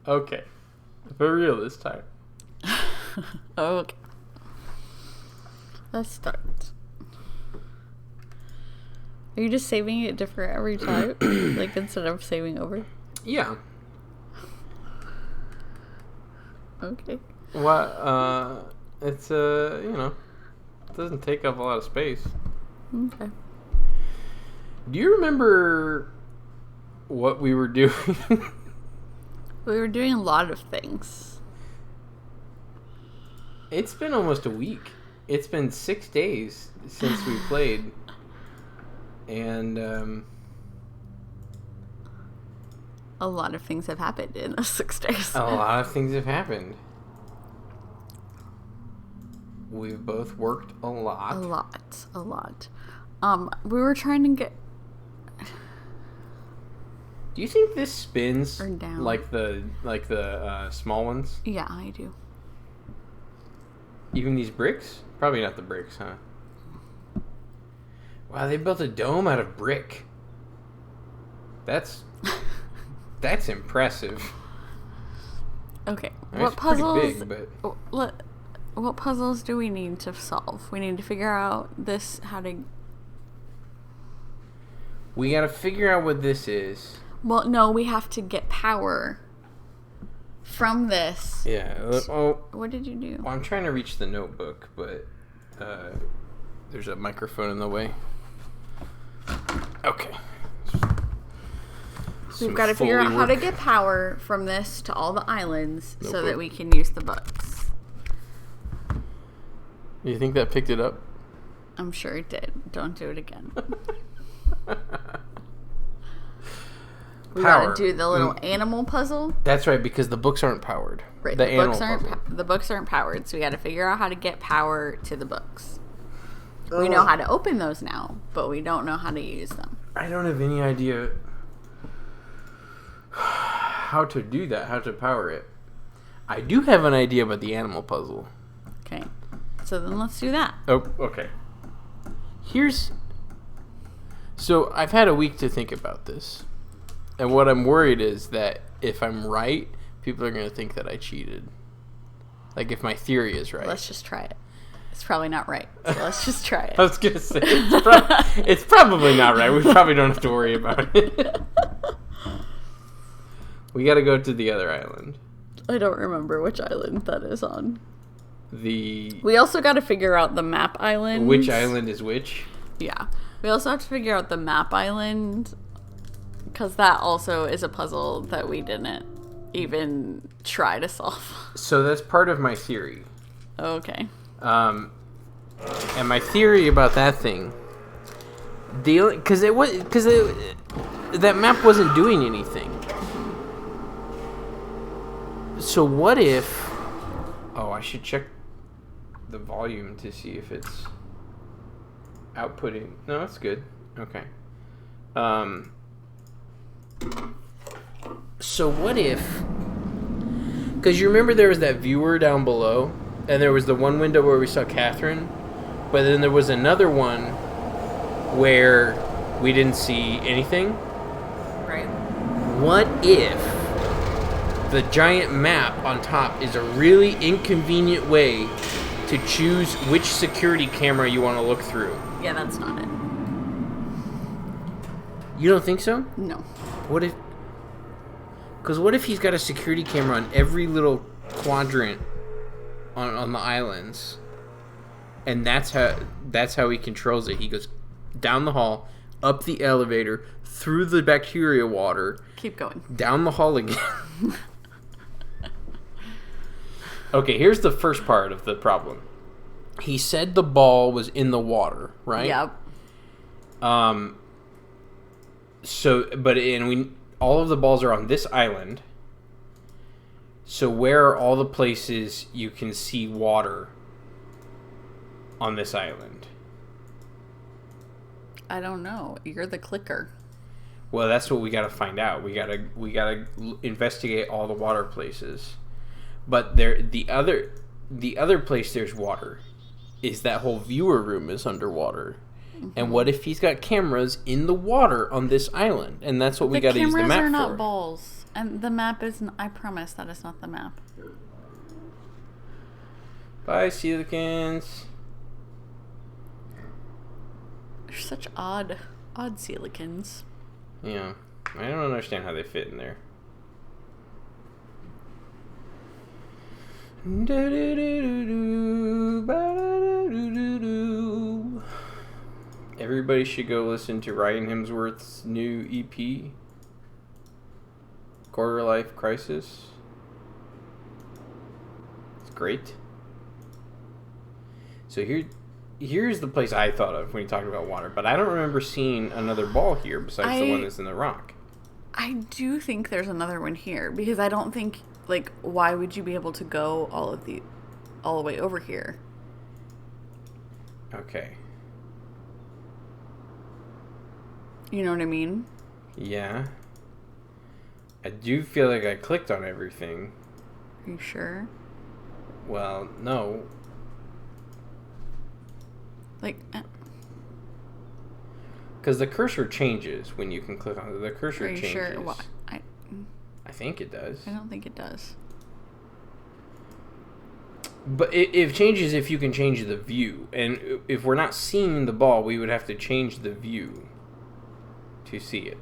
Okay. For real this time. Okay. Let's start. Are you just saving it different every time? Like, instead of saving over? Yeah. Okay. What, it's, it doesn't take up a lot of space. Okay. Do you remember what we were doing? We were doing a lot of things. It's been almost a week. It's been 6 days since we played. And, a lot of things have happened in those 6 days. a lot of things have happened. We've both worked a lot. A lot. We were trying to get... Do you think this spins Or down. like the small ones? Yeah, I do. Even these bricks? Probably not the bricks, huh? Wow, they built a dome out of brick. That's impressive. Okay. I mean, What it's pretty puzzles? big, but What puzzles do we need to solve? We need to figure out how to. we got to figure out what this is. Well, no, we have to get power from this. Yeah. Oh, What did you do? well, I'm trying to reach the notebook, but there's a microphone in the way. Okay. We've got to figure out how to get power from this to all the islands so Notebook. that we can use the books. You think that picked it up? I'm sure it did. Don't do it again. We Power. gotta do the little animal puzzle. That's right, because the books aren't powered. Right. The The books animal puzzle. the books aren't powered, so we gotta figure out how to get power to the books. We know how to open those now, but we don't know how to use them. I don't have any idea how to do that, how to power it. I do have an idea about the animal puzzle. Okay. So then let's do that. Oh, okay. So I've had a week to think about this. And what I'm worried is that if I'm right, people are going to think that I cheated. Like if my theory is right. Let's just try it. It's probably not right. So let's just try it. I was going to say, it's probably not right. We probably don't have to worry about it. We got to go to the other island. I don't remember which island that is on. We also got to figure out the map island. Which island is which? Yeah. We also have to figure out the map island, because that also is a puzzle that we didn't even try to solve. So that's part of my theory. Okay. And my theory about that thing, because that map wasn't doing anything. So what if? Oh, I should check the volume to see if it's outputting. No, it's good. Okay. So what if? Because you remember there was that viewer down below, and there was the one window where we saw Catherine, but then there was another one where we didn't see anything. Right. What if the giant map on top is a really inconvenient way to choose which security camera you want to look through? Yeah, that's not it. You don't think so? No. What if? Because what if he's got a security camera on every little quadrant on the islands, and that's how he controls it. He goes down the hall, up the elevator, through the bacteria water. Keep going. Down the hall again. Okay, here's the first part of the problem. He said the ball was in the water, right? Yep. All of the balls are on this island. So where are all the places you can see water on this island? I don't know. You're the clicker. Well, that's what we got to find out. We got to investigate all the water places. But the other place there's water is that whole viewer room is underwater. Mm-hmm. And what if he's got cameras in the water on this island? And that's what we got to use the map for. Cameras are not balls. And the map isn't... I promise that is not the map. Bye, Coelacanths. They're such odd coelacanths. Yeah. I don't understand how they fit in there. Everybody should go listen to Ryan Hemsworth's new EP, Quarter Life Crisis. It's great. So here's the place I thought of when you talked about water, but I don't remember seeing another ball here besides the one that's in the rock. I do think there's another one here because I don't think, like, why would you be able to go all the way over here? Okay. You know what I mean? Yeah. I do feel like I clicked on everything. Are you sure? Well, no. Like... Because the cursor changes when you can click on it. The cursor Are you changes. sure? What? I think it does. I don't think it does. But it changes if you can change the view. And if we're not seeing the ball, we would have to change the view to see it.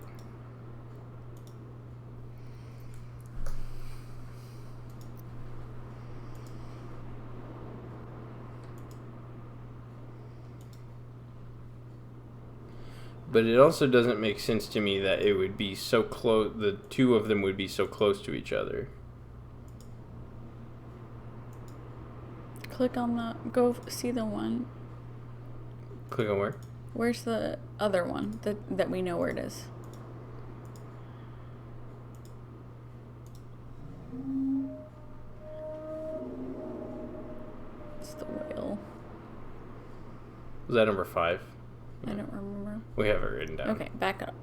But it also doesn't make sense to me that it would be so close, the two of them would be so close to each other. Click on go see the one. Click on where? Where's the other one that we know where it is? It's the whale. Was that number 5? I don't remember. We have it written down. Okay, back up.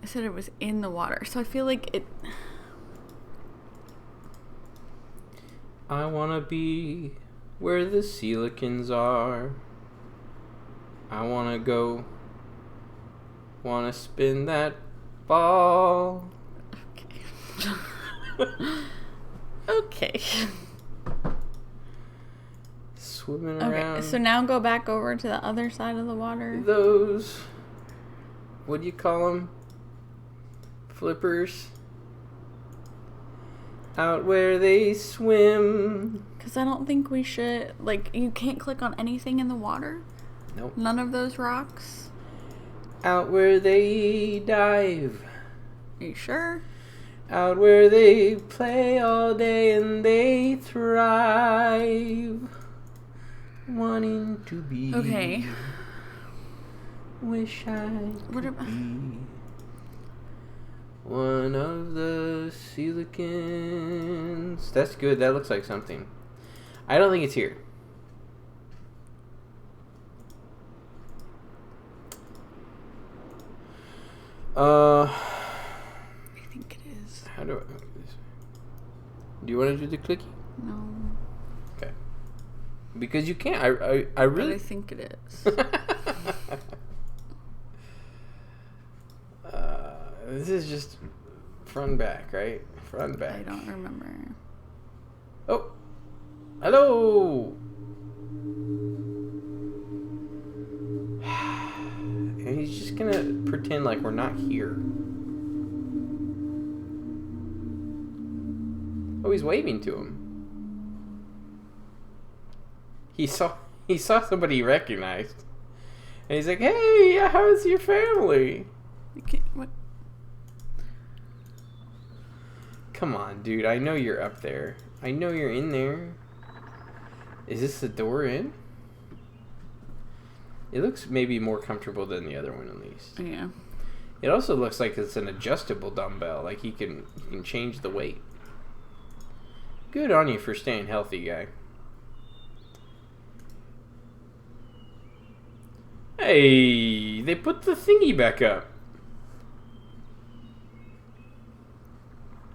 I said it was in the water, so I feel like it... I wanna be where the coelacanths are. I wanna go. Wanna spin that ball. Okay. Okay. Swimming around. Okay, so now go back over to the other side of the water. Those, what do you call them? Flippers. Out where they swim. Because I don't think we should, like, you can't click on anything in the water? Nope. None of those rocks? Out where they dive. Are you sure? Out where they play all day and they thrive. Wanting to be. Okay. Wish I What could about... be one of the coelacanths. That's good. That looks like something. I don't think it's here. I think it is. How do I... Do you want to do the clicky? No. Okay. Because you can't. I really... But I think it is. This is just front and back, right? Front and back. I don't remember. Oh! Hello! And he's just gonna pretend like we're not here. Oh, he's waving to him. He saw somebody he recognized. And he's like, hey, how's your family? What? Come on, dude. I know you're up there. I know you're in there. Is this the door in? It looks maybe more comfortable than the other one, at least. Yeah. It also looks like it's an adjustable dumbbell. Like he can change the weight. Good on you for staying healthy, guy. Hey, they put the thingy back up.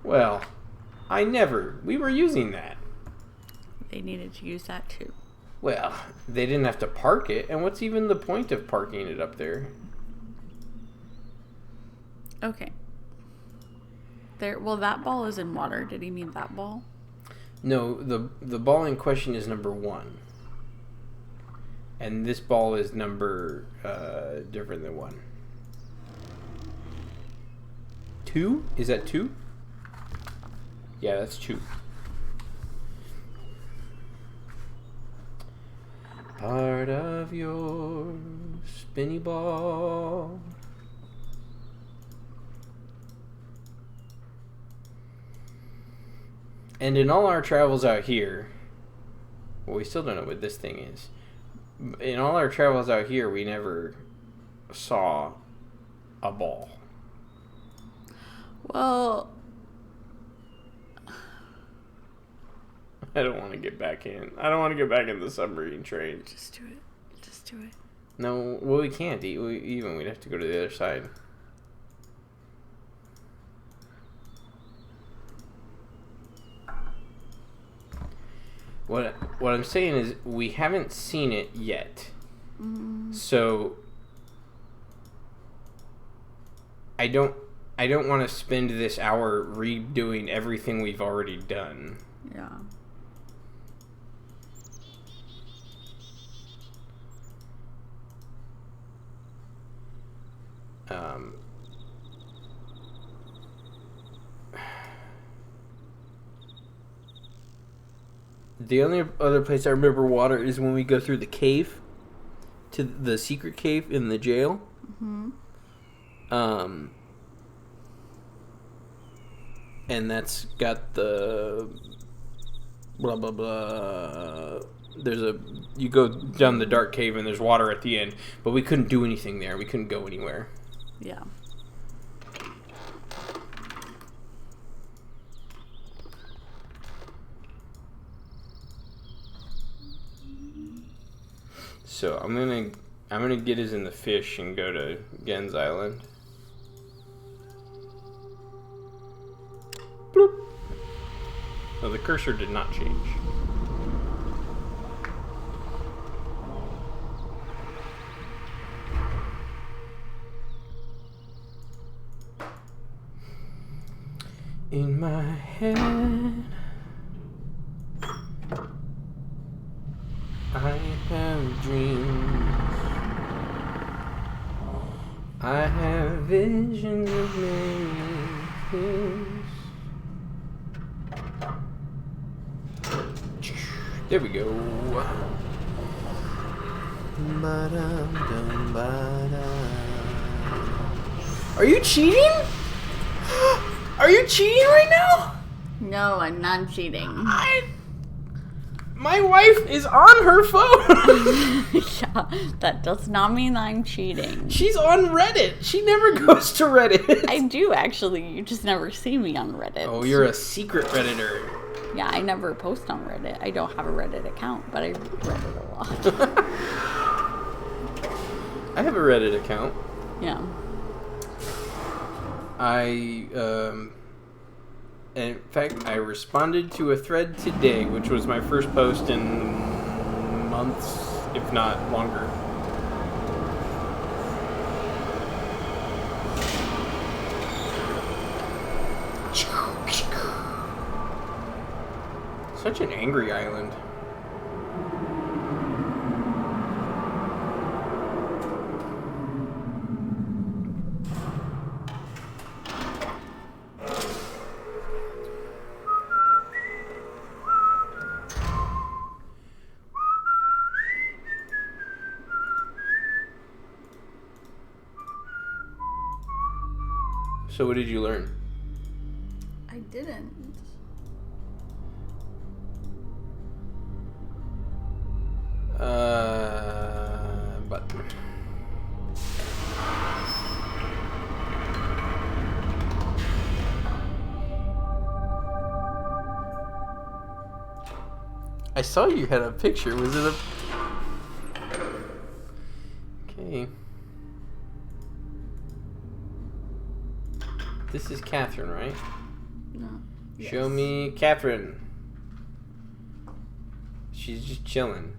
Well, We were using that. They needed to use that too. Well, they didn't have to park it, and what's even the point of parking it up there? Okay. Well, that ball is in water. Did he mean that ball? No, the ball in question is number 1. And this ball is number different than 1. 2? Is that 2? Yeah, that's 2. Part of your spinny ball. And in all our travels out here, well, we still don't know what this thing is. In all our travels out here, we never saw a ball. Well, I don't want to get back in. I don't want to get back in the submarine train. just do it. Just do it. No, well, we can't. We'd have to go to the other side. What I'm saying is we haven't seen it yet. Mm-hmm. So I don't want to spend this hour redoing everything we've already done. Yeah. The only other place I remember water is when we go through the cave, to the secret cave in the jail. Mm-hmm. And that's got the blah blah blah. You go down the dark cave and there's water at the end, but we couldn't do anything there. We couldn't go anywhere. Yeah. So I'm gonna get us in the fish and go to Gen's Island. Bloop. So the cursor did not change. In my head, I have dreams. I have visions of many things. There we go. Are you cheating? Are you cheating right now? No, I'm not cheating. My wife is on her phone. Yeah, that does not mean I'm cheating. She's on Reddit. She never goes to Reddit. I do, actually. You just never see me on Reddit. Oh, you're a secret Redditor. Yeah, I never post on Reddit. I don't have a Reddit account, but I read Reddit a lot. I have a Reddit account. Yeah. In fact, I responded to a thread today, which was my first post in months, if not longer. Such an angry island. So what did you learn? I didn't. But I saw you had a picture. Was it a... Okay. This is Catherine, right? No. Yes. Show me Catherine. She's just chilling.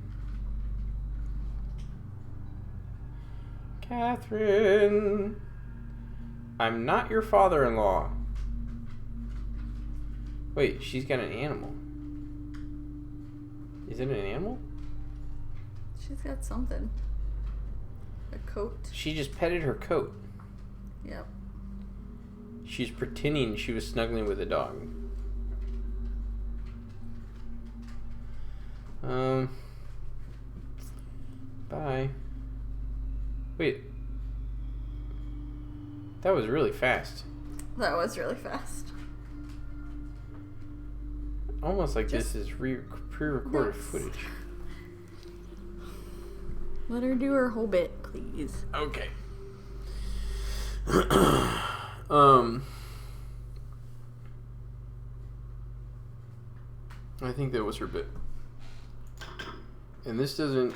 Catherine, I'm not your father-in-law. Wait, she's got an animal. Is it an animal? She's got something. A coat. She just petted her coat. Yep. She's pretending she was snuggling with a dog. Bye. Wait. That was really fast. That was really fast. Almost like this is pre-recorded footage. Let her do her whole bit, please. Okay. I think that was her bit. And this doesn't...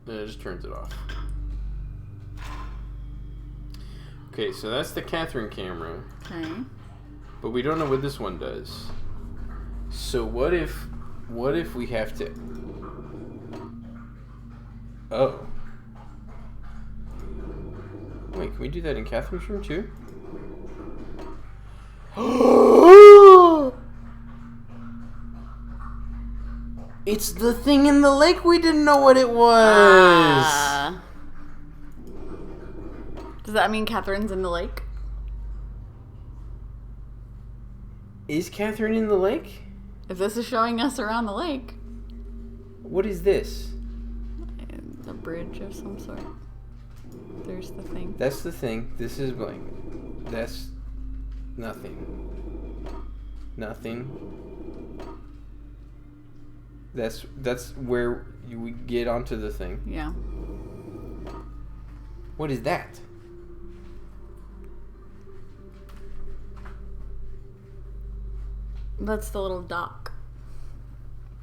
It just turns it off. Okay, so that's the Catherine camera. Okay. But we don't know what this one does. So what if we have to... Oh. Wait, can we do that in Catherine's room too? It's the thing in the lake we didn't know what it was. Does that mean Catherine's in the lake? Is Catherine in the lake? If this is showing us around the lake. What is this? A bridge of some sort. There's the thing. That's the thing. This is blank. That's nothing. Nothing. That's where you get onto the thing. Yeah. What is that? That's the little dock.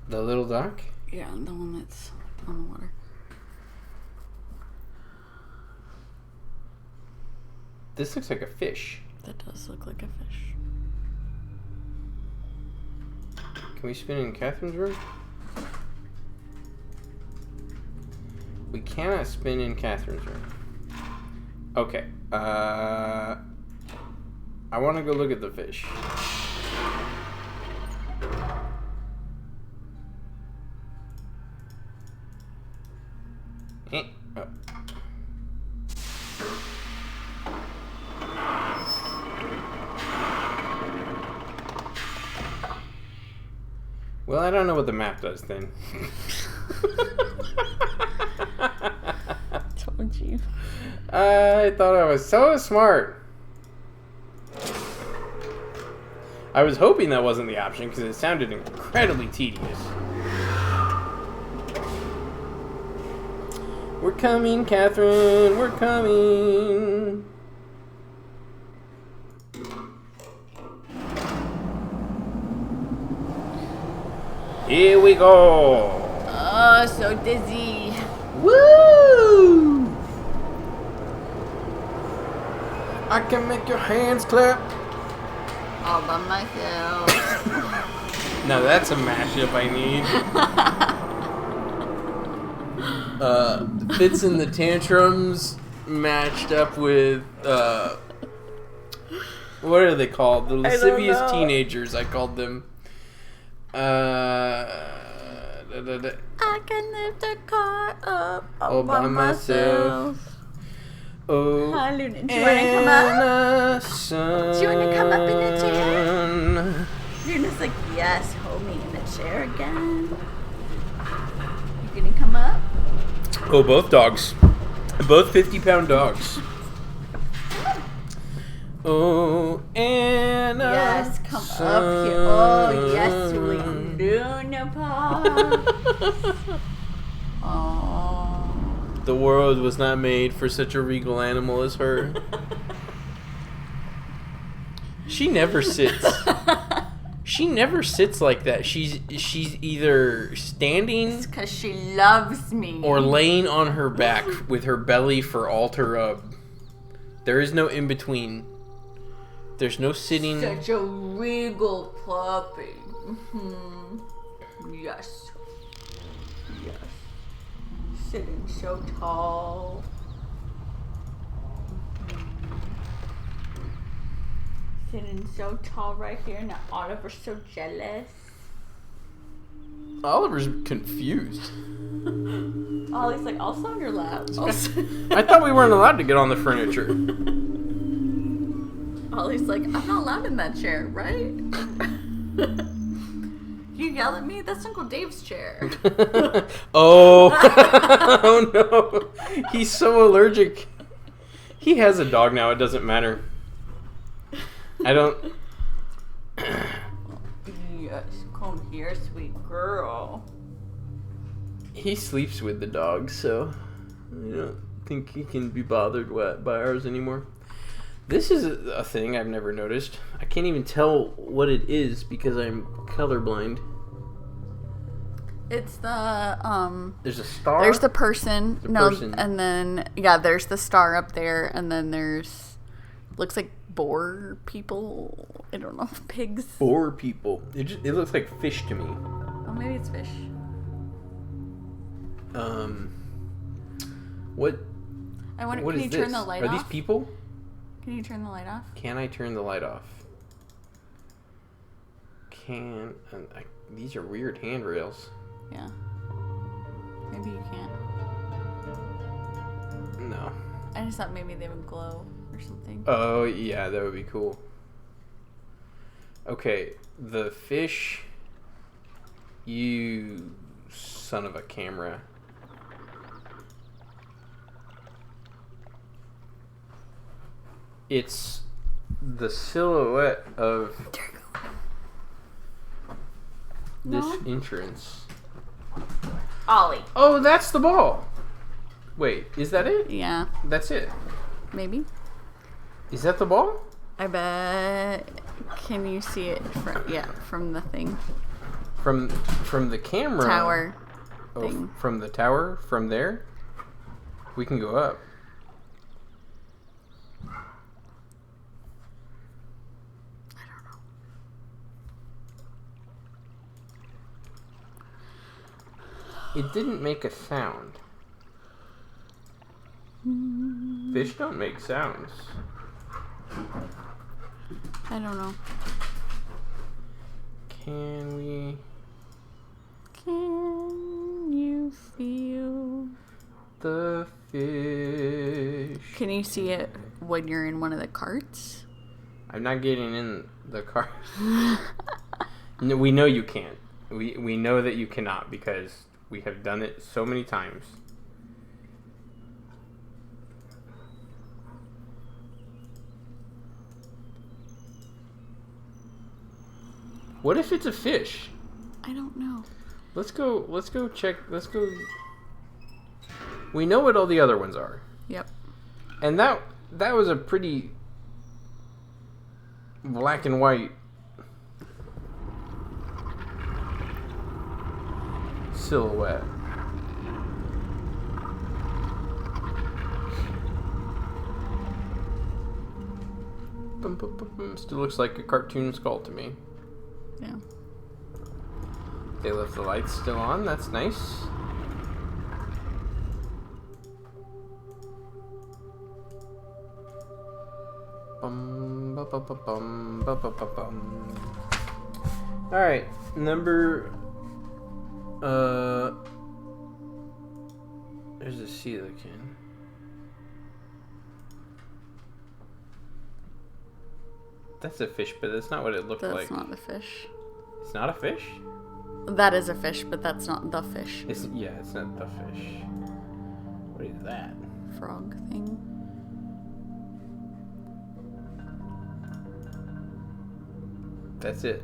The little dock? Yeah, the one that's on the water. This looks like a fish. That does look like a fish. Can we spin in Catherine's room? We cannot spin in Catherine's room. Okay. I want to go look at the fish. Oh. Well, I don't know what the map does then. Told you. I thought I was so smart. I was hoping that wasn't the option because it sounded incredibly tedious. We're coming, Catherine. We're coming. Here we go. Oh, so dizzy. Woo! I can make your hands clap. All by myself. Now that's a mashup I need. Fits in the Tantrums matched up with what are they called? The lascivious teenagers. I called them. I can lift the car up all by myself. Oh, hi, Luna. Do you want to come up? Son. Do you want to come up in the chair? Luna's like, yes, hold me in the chair again. You gonna come up? Oh, both dogs. Both 50-pound dogs. Oh, Anna. Yes, come up here. Oh, yes, sweet Luna Paw. Oh. The world was not made for such a regal animal as her. She never sits. She never sits like that. She's either standing It's because she loves me. or laying on her back with her belly for all to rub. There is no in between. There's no sitting. Such a regal puppy. Yes. Yes. Sitting so tall. Sitting so tall right here. Now Oliver's so jealous. Oliver's confused. Ollie's like, I'll sit on your lap. I thought we weren't allowed to get on the furniture. Ollie's like, I'm not allowed in that chair, right? You yell at me? That's Uncle Dave's chair. Oh. Oh no. He's so allergic. He has a dog now. It doesn't matter. I don't... Yes, come here, sweet girl. He sleeps with the dog, so I don't think he can be bothered by ours anymore. This is a thing I've never noticed. I can't even tell what it is because I'm colorblind. It's the There's a star. There's the person. Person. And then there's the star up there, and then there's looks like boar people. I don't know, pigs. Boar people. It looks like fish to me. Oh, maybe it's fish. What? I wonder. What Can is you this? turn the light Are off? these people? Can you turn the light off? Can I turn the light off? These are weird handrails. Yeah. Maybe you can't. No. I just thought maybe they would glow or something. Oh, yeah, that would be cool. Okay, the fish. You son of a camera. It's the silhouette of this entrance. Ollie. Oh, that's the ball. Wait, is that it? Yeah. That's it. Maybe. Is that the ball? I bet. Can you see it? From the thing. From the camera. Tower. Oh, Thing. from the tower? From there? We can go up. It didn't make a sound. Fish don't make sounds. I don't know. Can we... Can you feel the fish? Can you see it when you're in one of the carts? I'm not getting in the car. No, we know you can't. We know that you cannot because we have done it so many times. What if it's a fish? I don't know. Let's go check. Let's go. We know what all the other ones are. Yep. And that was a pretty black and white silhouette. Still looks like a cartoon skull to me. Yeah. They left the lights still on. That's nice. All right, number. There's a coelacanth. That's a fish, but that's not what it looked like. That's not the fish. It's not a fish? That is a fish, but that's not the fish. It's not the fish. What is that? Frog thing. That's it.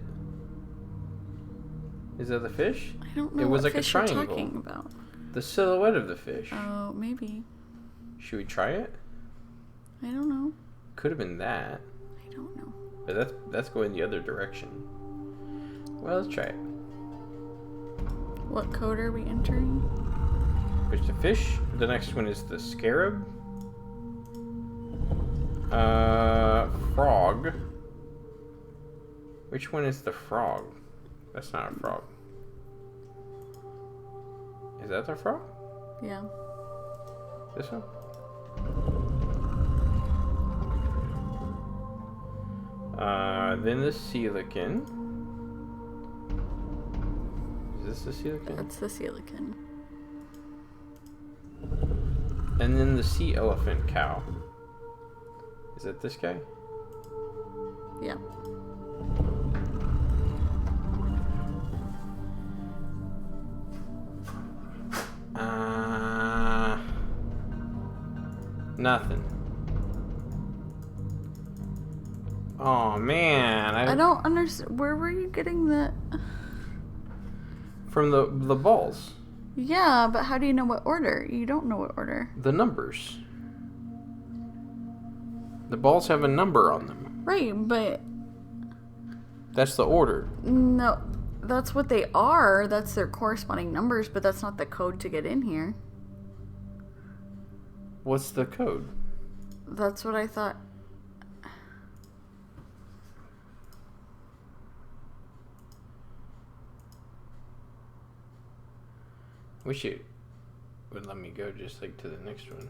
Is that the fish? I don't know It was what like a fish you're triangle. talking about. The silhouette of the fish. Oh, maybe. Should we try it? I don't know. Could have been that. I don't know. But that's going the other direction. Well, let's try it. What code are we entering? There's the fish. The next one is the scarab. Frog. Which one is the frog? That's not a frog. Is that the frog? Yeah. This one? Then the coelacanth. Is this the coelacanth? That's the coelacanth. And then the sea elephant cow. Is that this guy? Yeah. Nothing. Oh man, I don't understand. Where were you getting the? From the balls. Yeah, but how do you know what order? You don't know what order. The numbers. The balls have a number on them. Right, but That's the order. no, that's what they are. That's their corresponding numbers, but that's not the code to get in here. What's the code? That's what I thought. Wish it would let me go just like to the next one.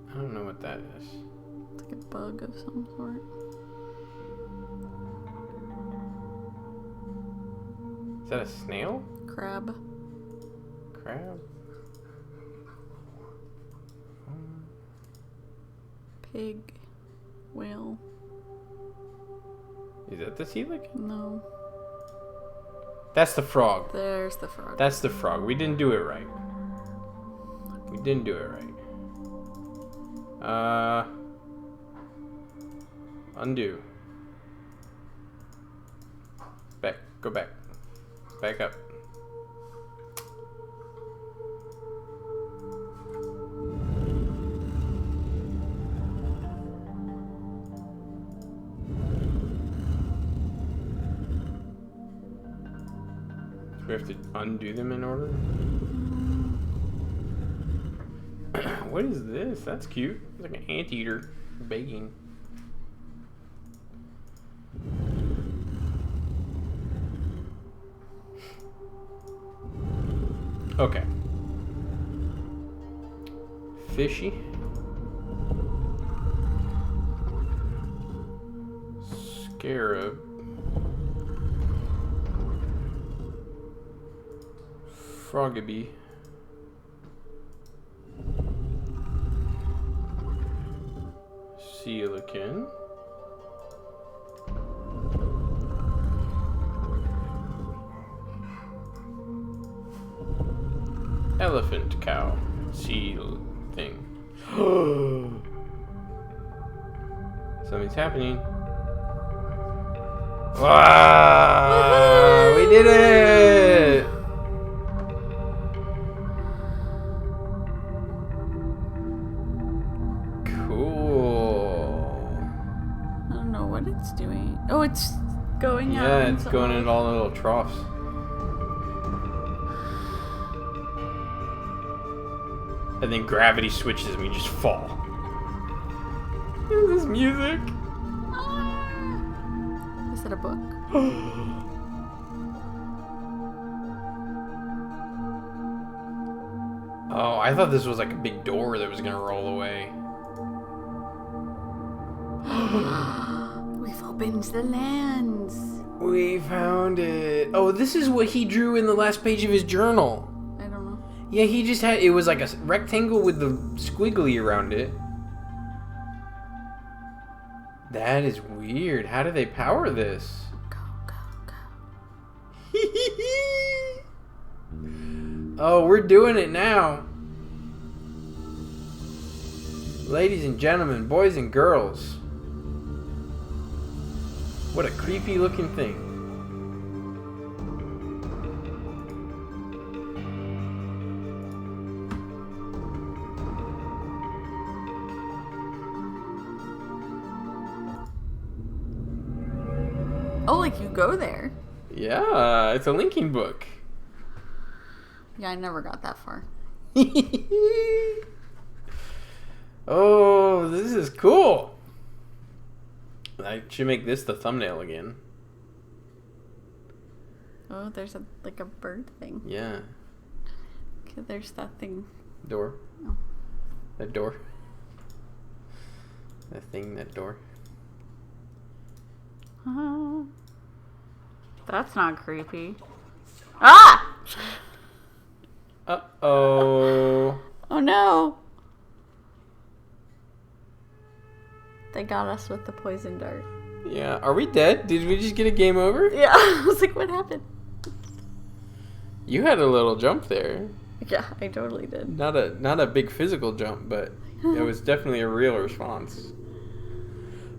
I don't know what that is. It's like a bug of some sort. Is that a snail? Crab. Crab? Pig. Whale. Is that the coelacanth? No. That's the frog. There's the frog. That's the frog. We didn't do it right. We didn't do it right. Undo. Back. Go back. Back up. We have to undo them in order? What is this? That's cute. It's like an anteater baking. Okay. Fishy. Scarab. Frogabee. Coelacanth. Elephant cow. Seal thing. Something's happening. Wow! We did it! It's doing. Oh, it's going out. Yeah, it's going into all the little troughs. And then gravity switches and we just fall. Is this music? Is that a book? Oh, I thought this was like a big door that was gonna roll away. We've opened the lands. We found it. Oh, this is what he drew in the last page of his journal. I don't know. Yeah, he just had, it was like a rectangle with the squiggly around it. That is weird. How do they power this? Go, go, go. Oh, we're doing it now. Ladies and gentlemen, boys and girls. What a creepy looking thing. Oh, like you go there. Yeah, it's a linking book. Yeah, I never got that far. Oh, this is cool. I should make this the thumbnail again. Oh, there's a bird thing. Yeah. Okay, there's that thing. Door. Oh. That door. That thing, that door. That's not creepy. Ah! Uh-oh. Oh no! They got us with the poison dart. Yeah. Are we dead? Did we just get a game over? Yeah, I was like, what happened? You had a little jump there. Yeah, I totally did. Not a big physical jump, but it was definitely a real response.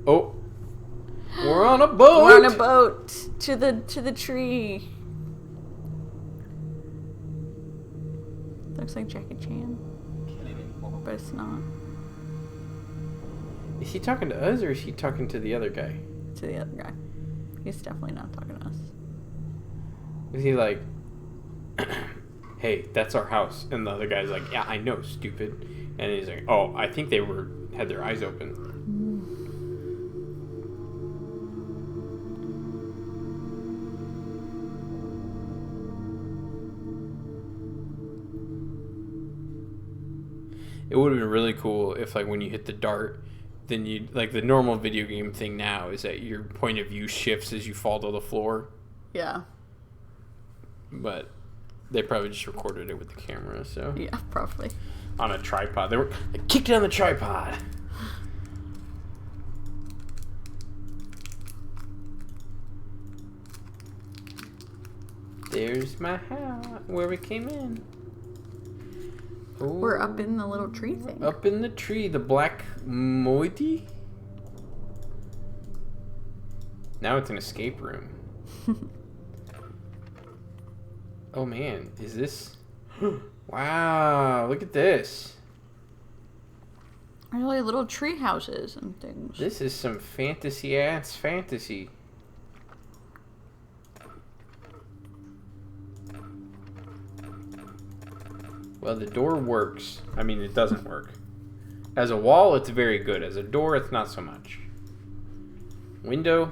Oh. We're on a boat. We're on a boat to the tree. Looks like Jackie Chan, but it's not. Is he talking to us or is he talking to the other guy? To the other guy. He's definitely not talking to us. Is he like, hey, that's our house? And the other guy's like, yeah, I know, stupid. And he's like, oh, I think they had their eyes open. It would have been really cool if, like, when you hit the dart, then you, like, the normal video game thing now is that your point of view shifts as you fall to the floor. Yeah. But they probably just recorded it with the camera, so. Yeah, probably. On a tripod. They kicked it on the tripod. There's my house where we came in. Ooh. We're up in the little tree thing. Up in the tree, the black moiety. Now it's an escape room. Oh man, is this? Wow, look at this. Really little tree houses and things. This is some fantasy ass fantasy. Well, the door works. I mean, it doesn't work. As a wall, it's very good. As a door, it's not so much. Window,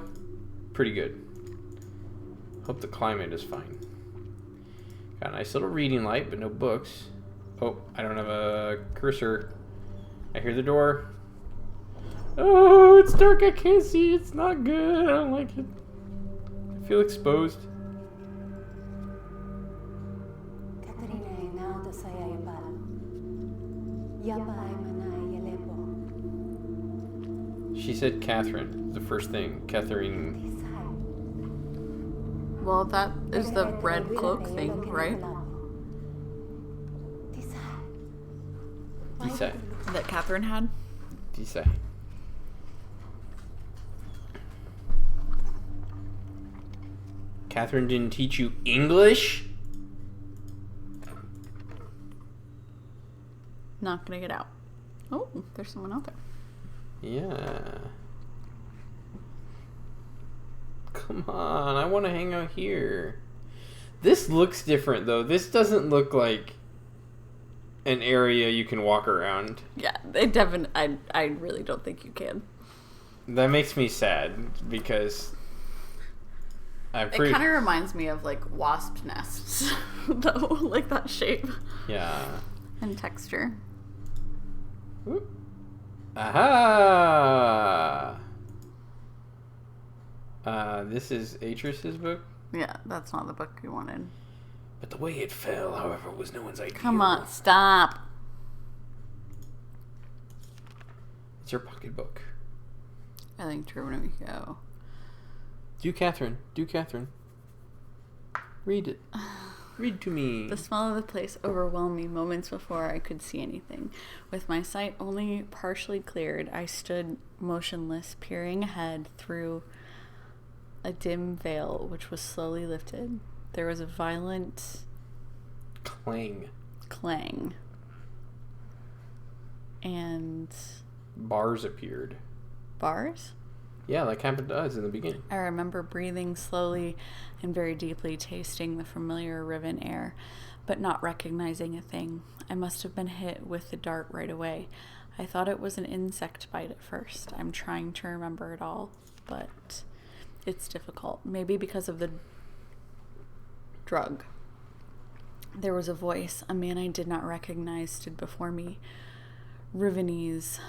pretty good. Hope the climate is fine. Got a nice little reading light, but no books. Oh, I don't have a cursor. I hear the door. Oh, it's dark. I can't see. It's not good. I don't like it. I feel exposed. She said Catherine, the first thing. Catherine. Well, that is the red cloak thing, right? Disay. That Catherine had? Disay. Catherine didn't teach you English? Not gonna get out. Oh, there's someone out there. Yeah. Come on, I want to hang out here. This looks different, though. This doesn't look like an area you can walk around. Yeah, it definitely. I really don't think you can. That makes me sad because It kind of reminds me of like wasp nests, though, like that shape. Yeah. And texture. Whoop. Aha! This is Atris's book? Yeah, that's not the book you wanted. But the way it fell, however, was no one's idea. Come on, stop. It's her pocketbook. I think Truman we go. Do Catherine. Read it. Read to me. The smell of the place overwhelmed me moments before I could see anything. With my sight only partially cleared, I stood motionless, peering ahead through a dim veil which was slowly lifted. There was a violent clang. And bars appeared. Bars? Yeah, like happened to us in the beginning. I remember breathing slowly and very deeply, tasting the familiar Riven air, but not recognizing a thing. I must have been hit with the dart right away. I thought it was an insect bite at first. I'm trying to remember it all. but it's difficult. Maybe because of the drug. There was a voice. A man I did not recognize stood before me. Rivenese,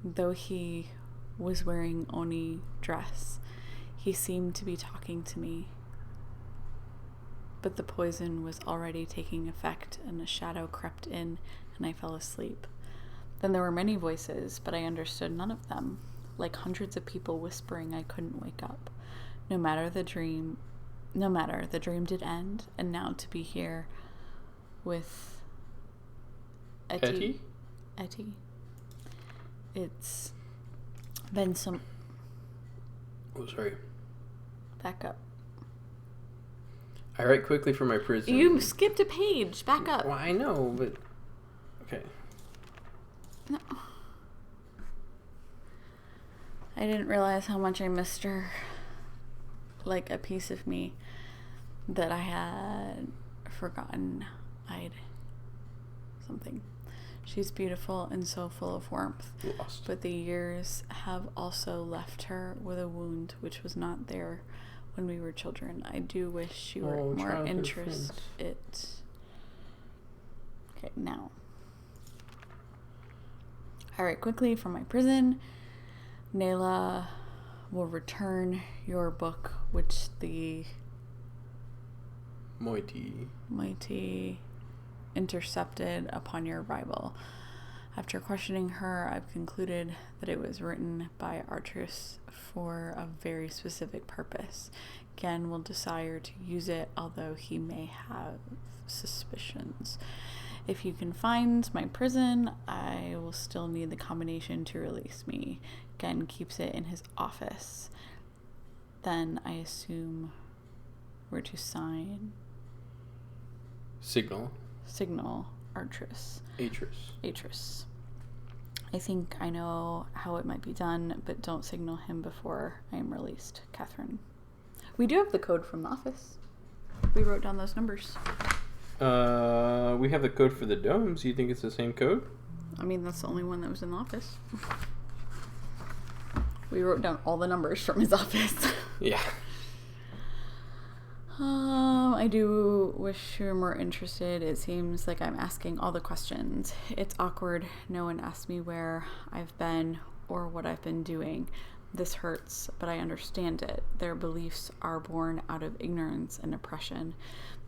though he was wearing Oni dress, he seemed to be talking to me. But the poison was already taking effect, and a shadow crept in, and I fell asleep. Then there were many voices, but I understood none of them. Like hundreds of people whispering, I couldn't wake up. No matter, the dream did end, and now to be here with Etty. It's been some... Oh, sorry. Back up. I write quickly for my prison. You skipped a page. Back up. Well, I know, but... Okay. No. I didn't realize how much I missed her. Like a piece of me that I had forgotten I'd something. She's beautiful and so full of warmth. Lost. But the years have also left her with a wound which was not there when we were children. I do wish she were more interested. Okay, now. I write quickly from my prison. Nayla will return your book, which the mighty intercepted upon your arrival. After questioning her, I've concluded that it was written by Artress for a very specific purpose. Gen will desire to use it, although he may have suspicions. If you can find my prison, I will still need the combination to release me. Gen keeps it in his office. Then I assume we're to Signal Artress. Atris. I think I know how it might be done, but don't signal him before I am released. Catherine. We do have the code from the office. We wrote down those numbers. We have the code for the domes. You think it's the same code? I mean, that's the only one that was in the office. We wrote down all the numbers from his office. Yeah. I do wish you were more interested. It seems like I'm asking all the questions. It's awkward. No one asks me where I've been or what I've been doing. This hurts, but I understand it. Their beliefs are born out of ignorance and oppression.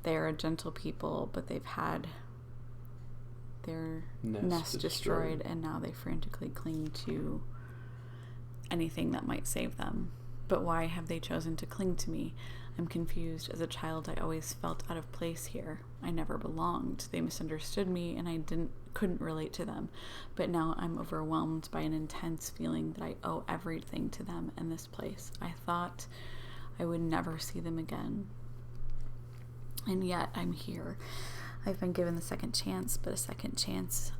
They are a gentle people, but they've had their nest destroyed, and now they frantically cling to anything that might save them. But why have they chosen to cling to me? I'm confused. As a child, I always felt out of place here. I never belonged. They misunderstood me, and I couldn't relate to them. But now I'm overwhelmed by an intense feeling that I owe everything to them and this place. I thought I would never see them again. And yet I'm here. I've been given the second chance, but a second chance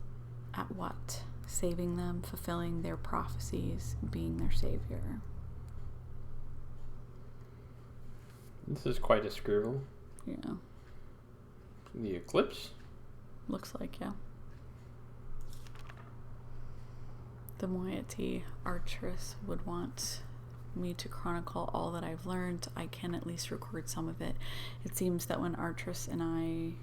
at what? Saving them, fulfilling their prophecies, being their savior. This is quite a scribble. Yeah. The eclipse? Looks like, yeah. The moiety Artress would want me to chronicle all that I've learned. I can at least record some of it. It seems that when Artress and I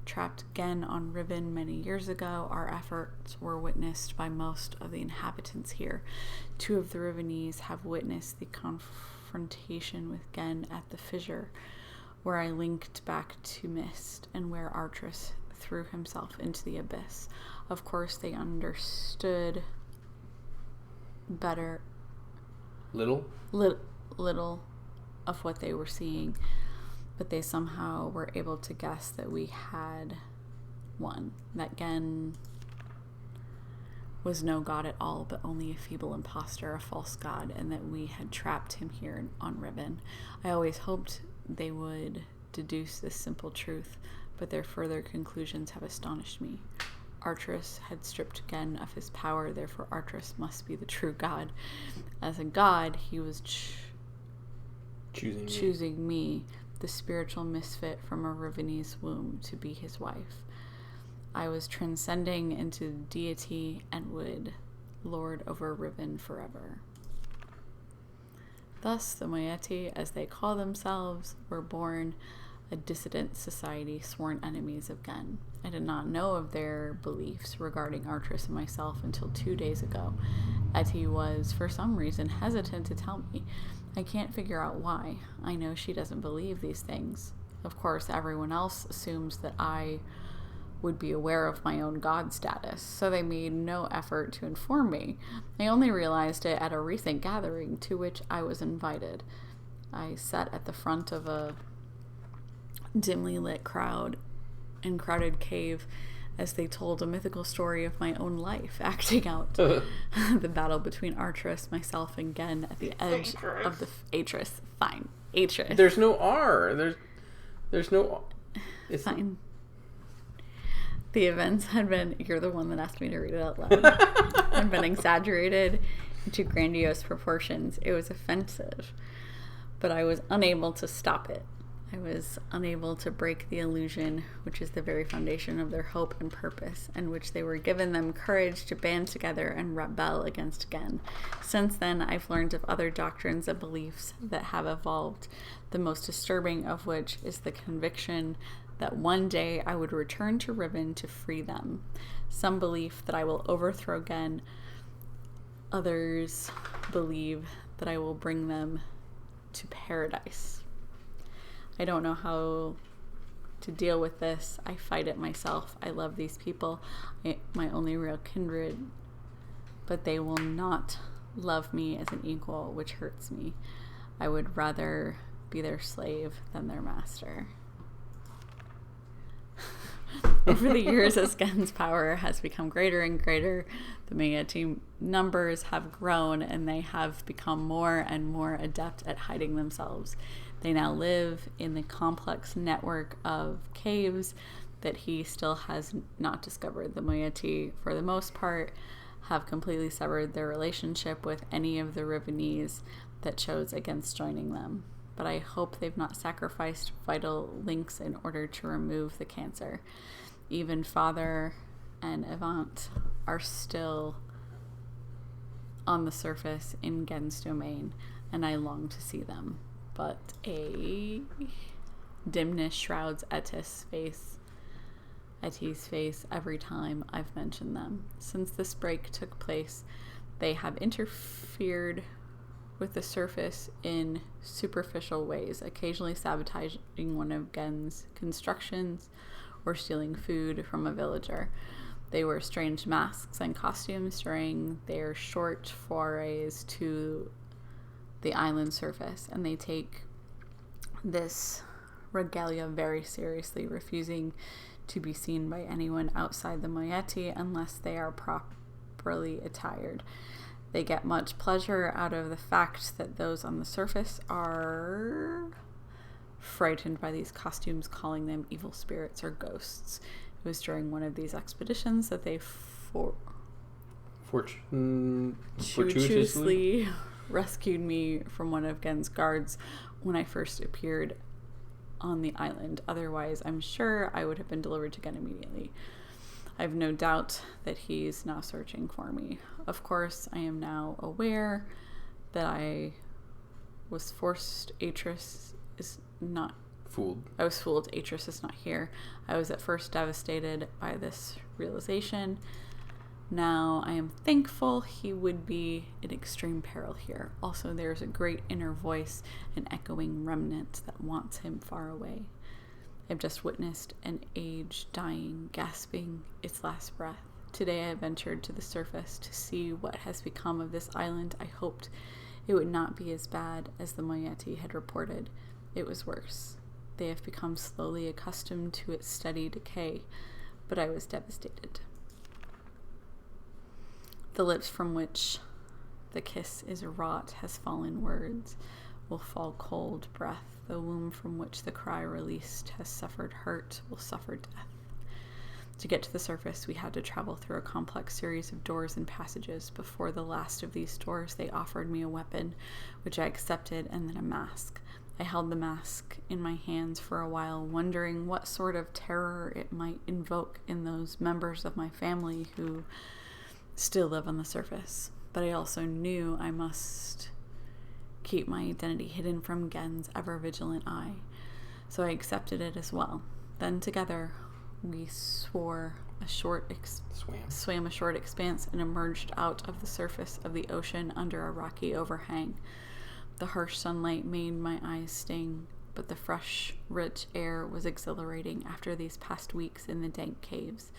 trapped Gen on Riven many years ago, our efforts were witnessed by most of the inhabitants here. 2 of the Rivenese have witnessed the confrontation with Gen at the fissure, where I linked back to Myst, and where Artress threw himself into the abyss. Of course, they understood better little of what they were seeing, but they somehow were able to guess that we had won, that Gen was no god at all, but only a feeble imposter, a false god, and that we had trapped him here on Riven. I always hoped they would deduce this simple truth, but their further conclusions have astonished me. Artress had stripped Gen of his power, therefore Artress must be the true god. As a god, he was choosing me, the spiritual misfit from a Rivenese womb, to be his wife. I was transcending into deity and would lord over Riven forever. Thus, the Moiety, as they call themselves, were born a dissident society, sworn enemies of Gen. I did not know of their beliefs regarding Artris and myself until 2 days ago. Etty was, for some reason, hesitant to tell me. I can't figure out why. I know she doesn't believe these things. Of course, everyone else assumes that I would be aware of my own god status, so they made no effort to inform me. I only realized it at a recent gathering to which I was invited. I sat at the front of a dimly lit crowd and crowded cave as they told a mythical story of my own life, acting out the battle between Artris, myself, and Gen at the edge of the Atris. Fine. Atris. There's no R. There's no... It's fine. The events had been... You're the one that asked me to read it out loud. Had been exaggerated into grandiose proportions. It was offensive, but I was unable to stop it. I was unable to break the illusion, which is the very foundation of their hope and purpose, and which they were given them courage to band together and rebel against Gen. Since then, I've learned of other doctrines and beliefs that have evolved, the most disturbing of which is the conviction that one day I would return to Riven to free them. Some believe that I will overthrow Gen. Others believe that I will bring them to paradise. I don't know how to deal with this. I fight it myself. I love these people, my only real kindred, but they will not love me as an equal, which hurts me. I would rather be their slave than their master. Over the years, as Gen's power has become greater and greater, the Moiety numbers have grown and they have become more and more adept at hiding themselves. They now live in the complex network of caves that he still has not discovered. The Moiety, for the most part, have completely severed their relationship with any of the Rivenese that chose against joining them. But I hope they've not sacrificed vital links in order to remove the cancer. Even Father and Avant are still on the surface in Gen's domain, and I long to see them. But a dimness shrouds Etty's face every time I've mentioned them. Since this break took place, they have interfered with the surface in superficial ways, occasionally sabotaging one of Gen's constructions or stealing food from a villager. They wear strange masks and costumes during their short forays to the island surface, and they take this regalia very seriously, refusing to be seen by anyone outside the Moiety unless they are properly attired. They get much pleasure out of the fact that those on the surface are frightened by these costumes, calling them evil spirits or ghosts. It was during one of these expeditions that they fortuitously rescued me from one of Gen's guards when I first appeared on the island. Otherwise, I'm sure I would have been delivered to Gen immediately. I have no doubt that he's now searching for me. Of course, I am now aware that I was forced. Atris is not fooled. I was fooled. Atris is not here. I was at first devastated by this realization. Now I am thankful he would be in extreme peril here. Also, there's a great inner voice, an echoing remnant that wants him far away. I've just witnessed an age dying, gasping its last breath. Today I ventured to the surface to see what has become of this island. I hoped it would not be as bad as the Moiety had reported. It was worse. They have become slowly accustomed to its steady decay, but I was devastated. The lips from which the kiss is wrought has fallen words, will fall cold breath. The womb from which the cry released has suffered hurt, will suffer death. To get to the surface, we had to travel through a complex series of doors and passages. Before the last of these doors, they offered me a weapon, which I accepted, and then a mask. I held the mask in my hands for a while, wondering what sort of terror it might invoke in those members of my family who still live on the surface. But I also knew I must keep my identity hidden from Gen's ever-vigilant eye. So I accepted it as well. Then together, we swam a short expanse and emerged out of the surface of the ocean under a rocky overhang. The harsh sunlight made my eyes sting, but the fresh, rich air was exhilarating after these past weeks in the dank caves.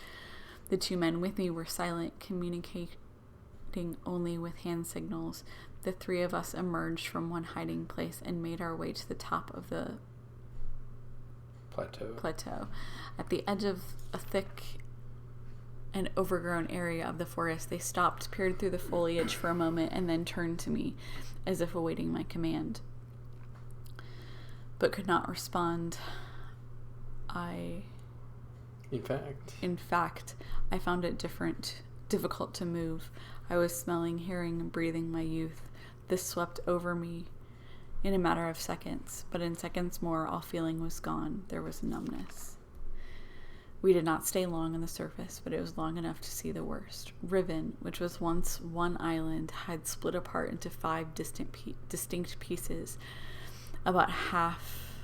The two men with me were silent, communicating only with hand signals. The three of us emerged from one hiding place and made our way to the top of the plateau. At the edge of a thick and overgrown area of the forest, they stopped, peered through the foliage for a moment, and then turned to me, as if awaiting my command, but could not respond. In fact, I found it difficult to move. I was smelling, hearing, and breathing my youth. This swept over me in a matter of seconds, but in seconds more, all feeling was gone. There was numbness. We did not stay long on the surface, but it was long enough to see the worst. Riven, which was once one island, had split apart into 5 distinct pieces, about half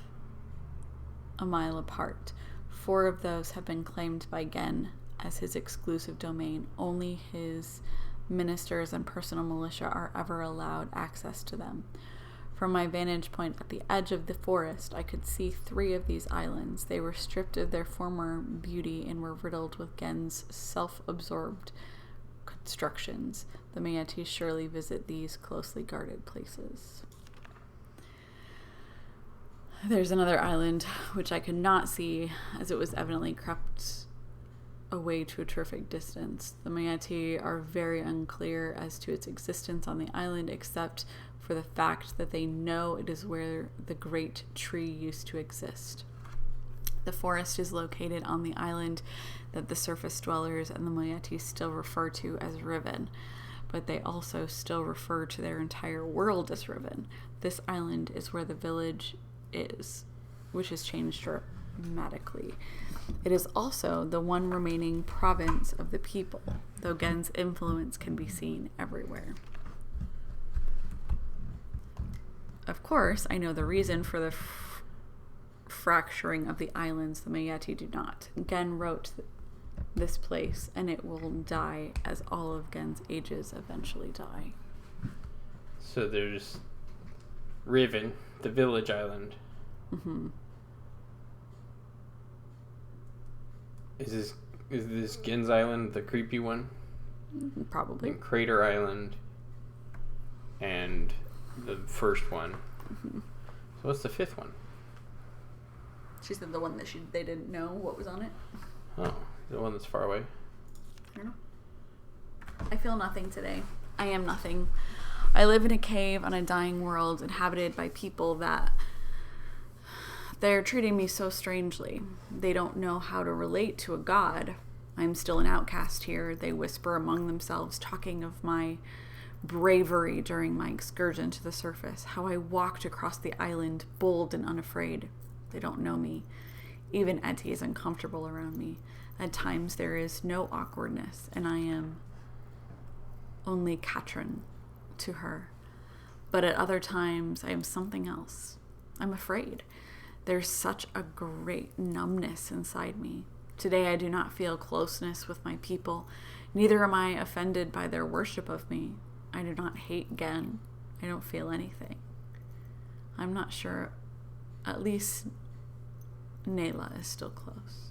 a mile apart. 4 of those have been claimed by Gen as his exclusive domain. Only his ministers and personal militia are ever allowed access to them. From my vantage point at the edge of the forest, I could see 3 of these islands. They were stripped of their former beauty and were riddled with Gen's self-absorbed constructions. The Meatis surely visit these closely guarded places. There's another island, which I could not see, as it was evidently crept away to a terrific distance. The Meati are very unclear as to its existence on the island, except for the fact that they know it is where the great tree used to exist. The forest is located on the island that the surface dwellers and the Meati still refer to as Riven, but they also still refer to their entire world as Riven. This island is where the village is, which has changed dramatically. It is also the one remaining province of the people, though Gen's influence can be seen everywhere. Of course, I know the reason for the fracturing of the islands. The Meati do not. Gen wrote this place, and it will die as all of Gen's ages eventually die. So there's Riven, the village island. Mm-hmm. Is this Gen's island the creepy one? Probably. And Crater Island and the first one. Mm-hmm. So what's the 5th one? She said the one that they didn't know what was on it. Oh, the one that's far away. I don't know. I feel nothing today. I am nothing. I live in a cave on a dying world inhabited by people that they're treating me so strangely. They don't know how to relate to a god. I'm still an outcast here. They whisper among themselves, talking of my bravery during my excursion to the surface, how I walked across the island, bold and unafraid. They don't know me. Even Etty is uncomfortable around me. At times there is no awkwardness, and I am only Katrin to her. But at other times I am something else. I'm afraid. There's such a great numbness inside me. Today I do not feel closeness with my people. Neither am I offended by their worship of me. I do not hate Gen. I don't feel anything. I'm not sure. At least Nayla is still close.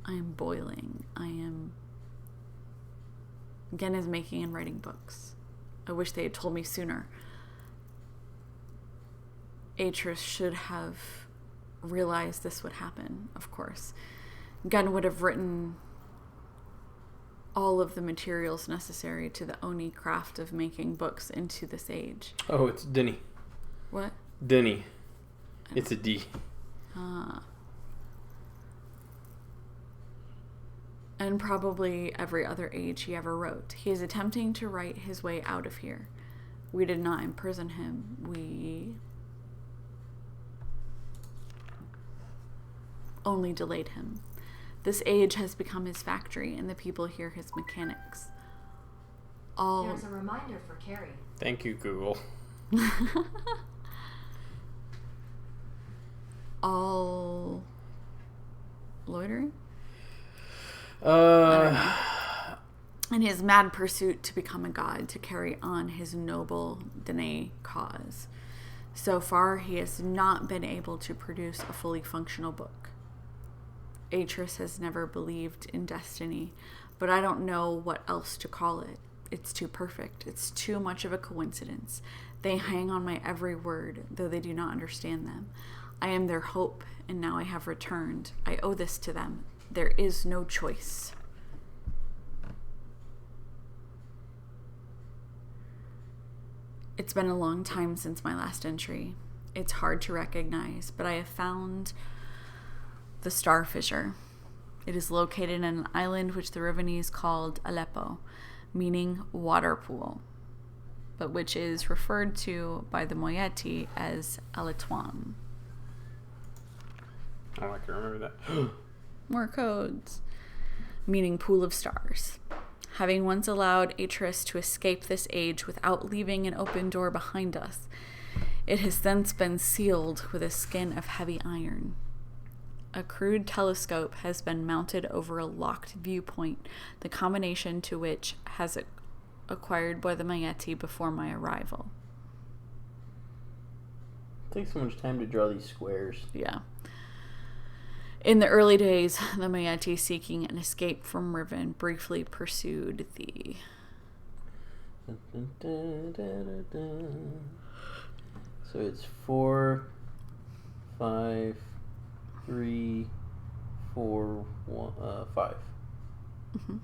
I am boiling. Gen is making and writing books. I wish they had told me sooner. Atris should have realized this would happen, of course. Gen would have written all of the materials necessary to the Oni craft of making books into this age. Oh, it's Denny. What? Denny. It's a D. And probably every other age he ever wrote. He is attempting to write his way out of here. We did not imprison him. We only delayed him. This age has become his factory, and the people here his mechanics. All There's a reminder for Carrie. Thank you, Google. all loitering in his mad pursuit to become a god, to carry on his noble Danae cause. So far, he has not been able to produce a fully functional book. Atris has never believed in destiny, but I don't know what else to call it. It's too perfect. It's too much of a coincidence. They hang on my every word, though they do not understand them. I am their hope, and now I have returned. I owe this to them. There is no choice. It's been a long time since my last entry. It's hard to recognize, but I have found the Star Fissure. It is located in an island which the Rivenese called Aleppo, meaning water pool, but which is referred to by the Moieti as Aletoan. Oh, I can remember that. More codes. Meaning pool of stars. Having once allowed Atris to escape this age without leaving an open door behind us, it has since been sealed with a skin of heavy iron. A crude telescope has been mounted over a locked viewpoint, the combination to which has acquired by the Moieti before my arrival. It takes so much time to draw these squares. Yeah. In the early days, the Moieti, seeking an escape from Riven, briefly pursued the... So it's 4, 5, 3, 4, 1, 5. Mm-hmm.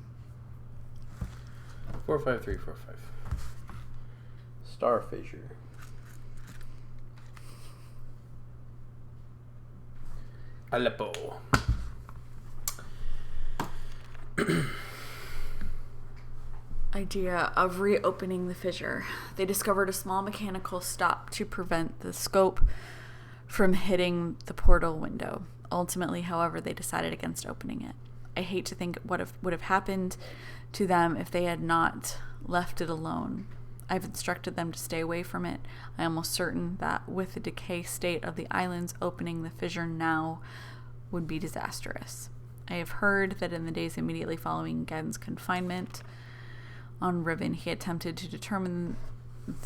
4, 5, 3, 4, 5. Star Fissure. Aleppo. Idea of reopening the fissure. They discovered a small mechanical stop to prevent the scope from hitting the portal window. Ultimately, however, they decided against opening it. I hate to think what would have happened to them if they had not left it alone. I've instructed them to stay away from it. I am almost certain that with the decay state of the islands, opening the fissure now would be disastrous. I have heard that in the days immediately following Gen's confinement on Riven, he attempted to determine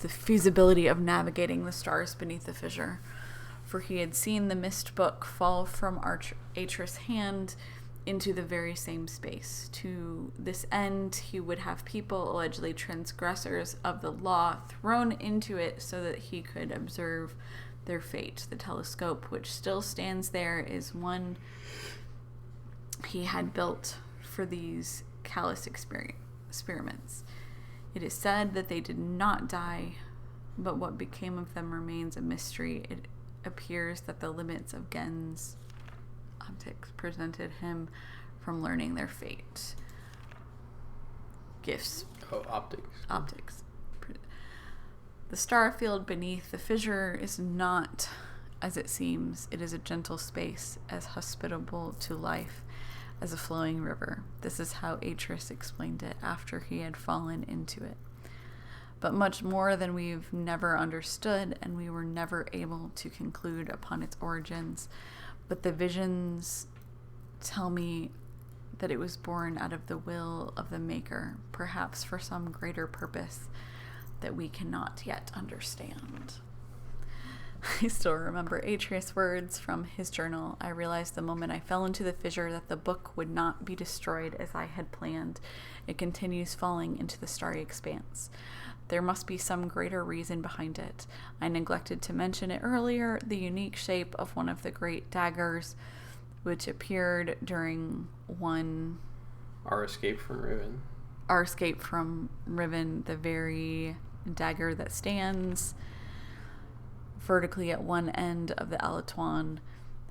the feasibility of navigating the stars beneath the fissure, for he had seen the Myst book fall from Atris' hand into the very same space. To this end, he would have people, allegedly transgressors of the law, thrown into it so that he could observe their fate. The telescope, which still stands there, is one he had built for these callous experiments. It is said that they did not die, but what became of them remains a mystery. It appears that the limits of Gen's optics prevented him from learning their fate. Gifts. Oh, optics. Optics. The star field beneath the fissure is not as it seems. It is a gentle space, as hospitable to life as a flowing river. This is how Atris explained it after he had fallen into it. But much more than we've never understood, and we were never able to conclude upon its origins. But the visions tell me that it was born out of the will of the Maker, perhaps for some greater purpose that we cannot yet understand. I still remember Atreus' words from his journal. I realized the moment I fell into the fissure that the book would not be destroyed as I had planned. It continues falling into the starry expanse. There must be some greater reason behind it. I neglected to mention it earlier, the unique shape of one of the great daggers which appeared during Our escape from Riven. Our escape from Riven, the very dagger that stands vertically at one end of the Aletoan,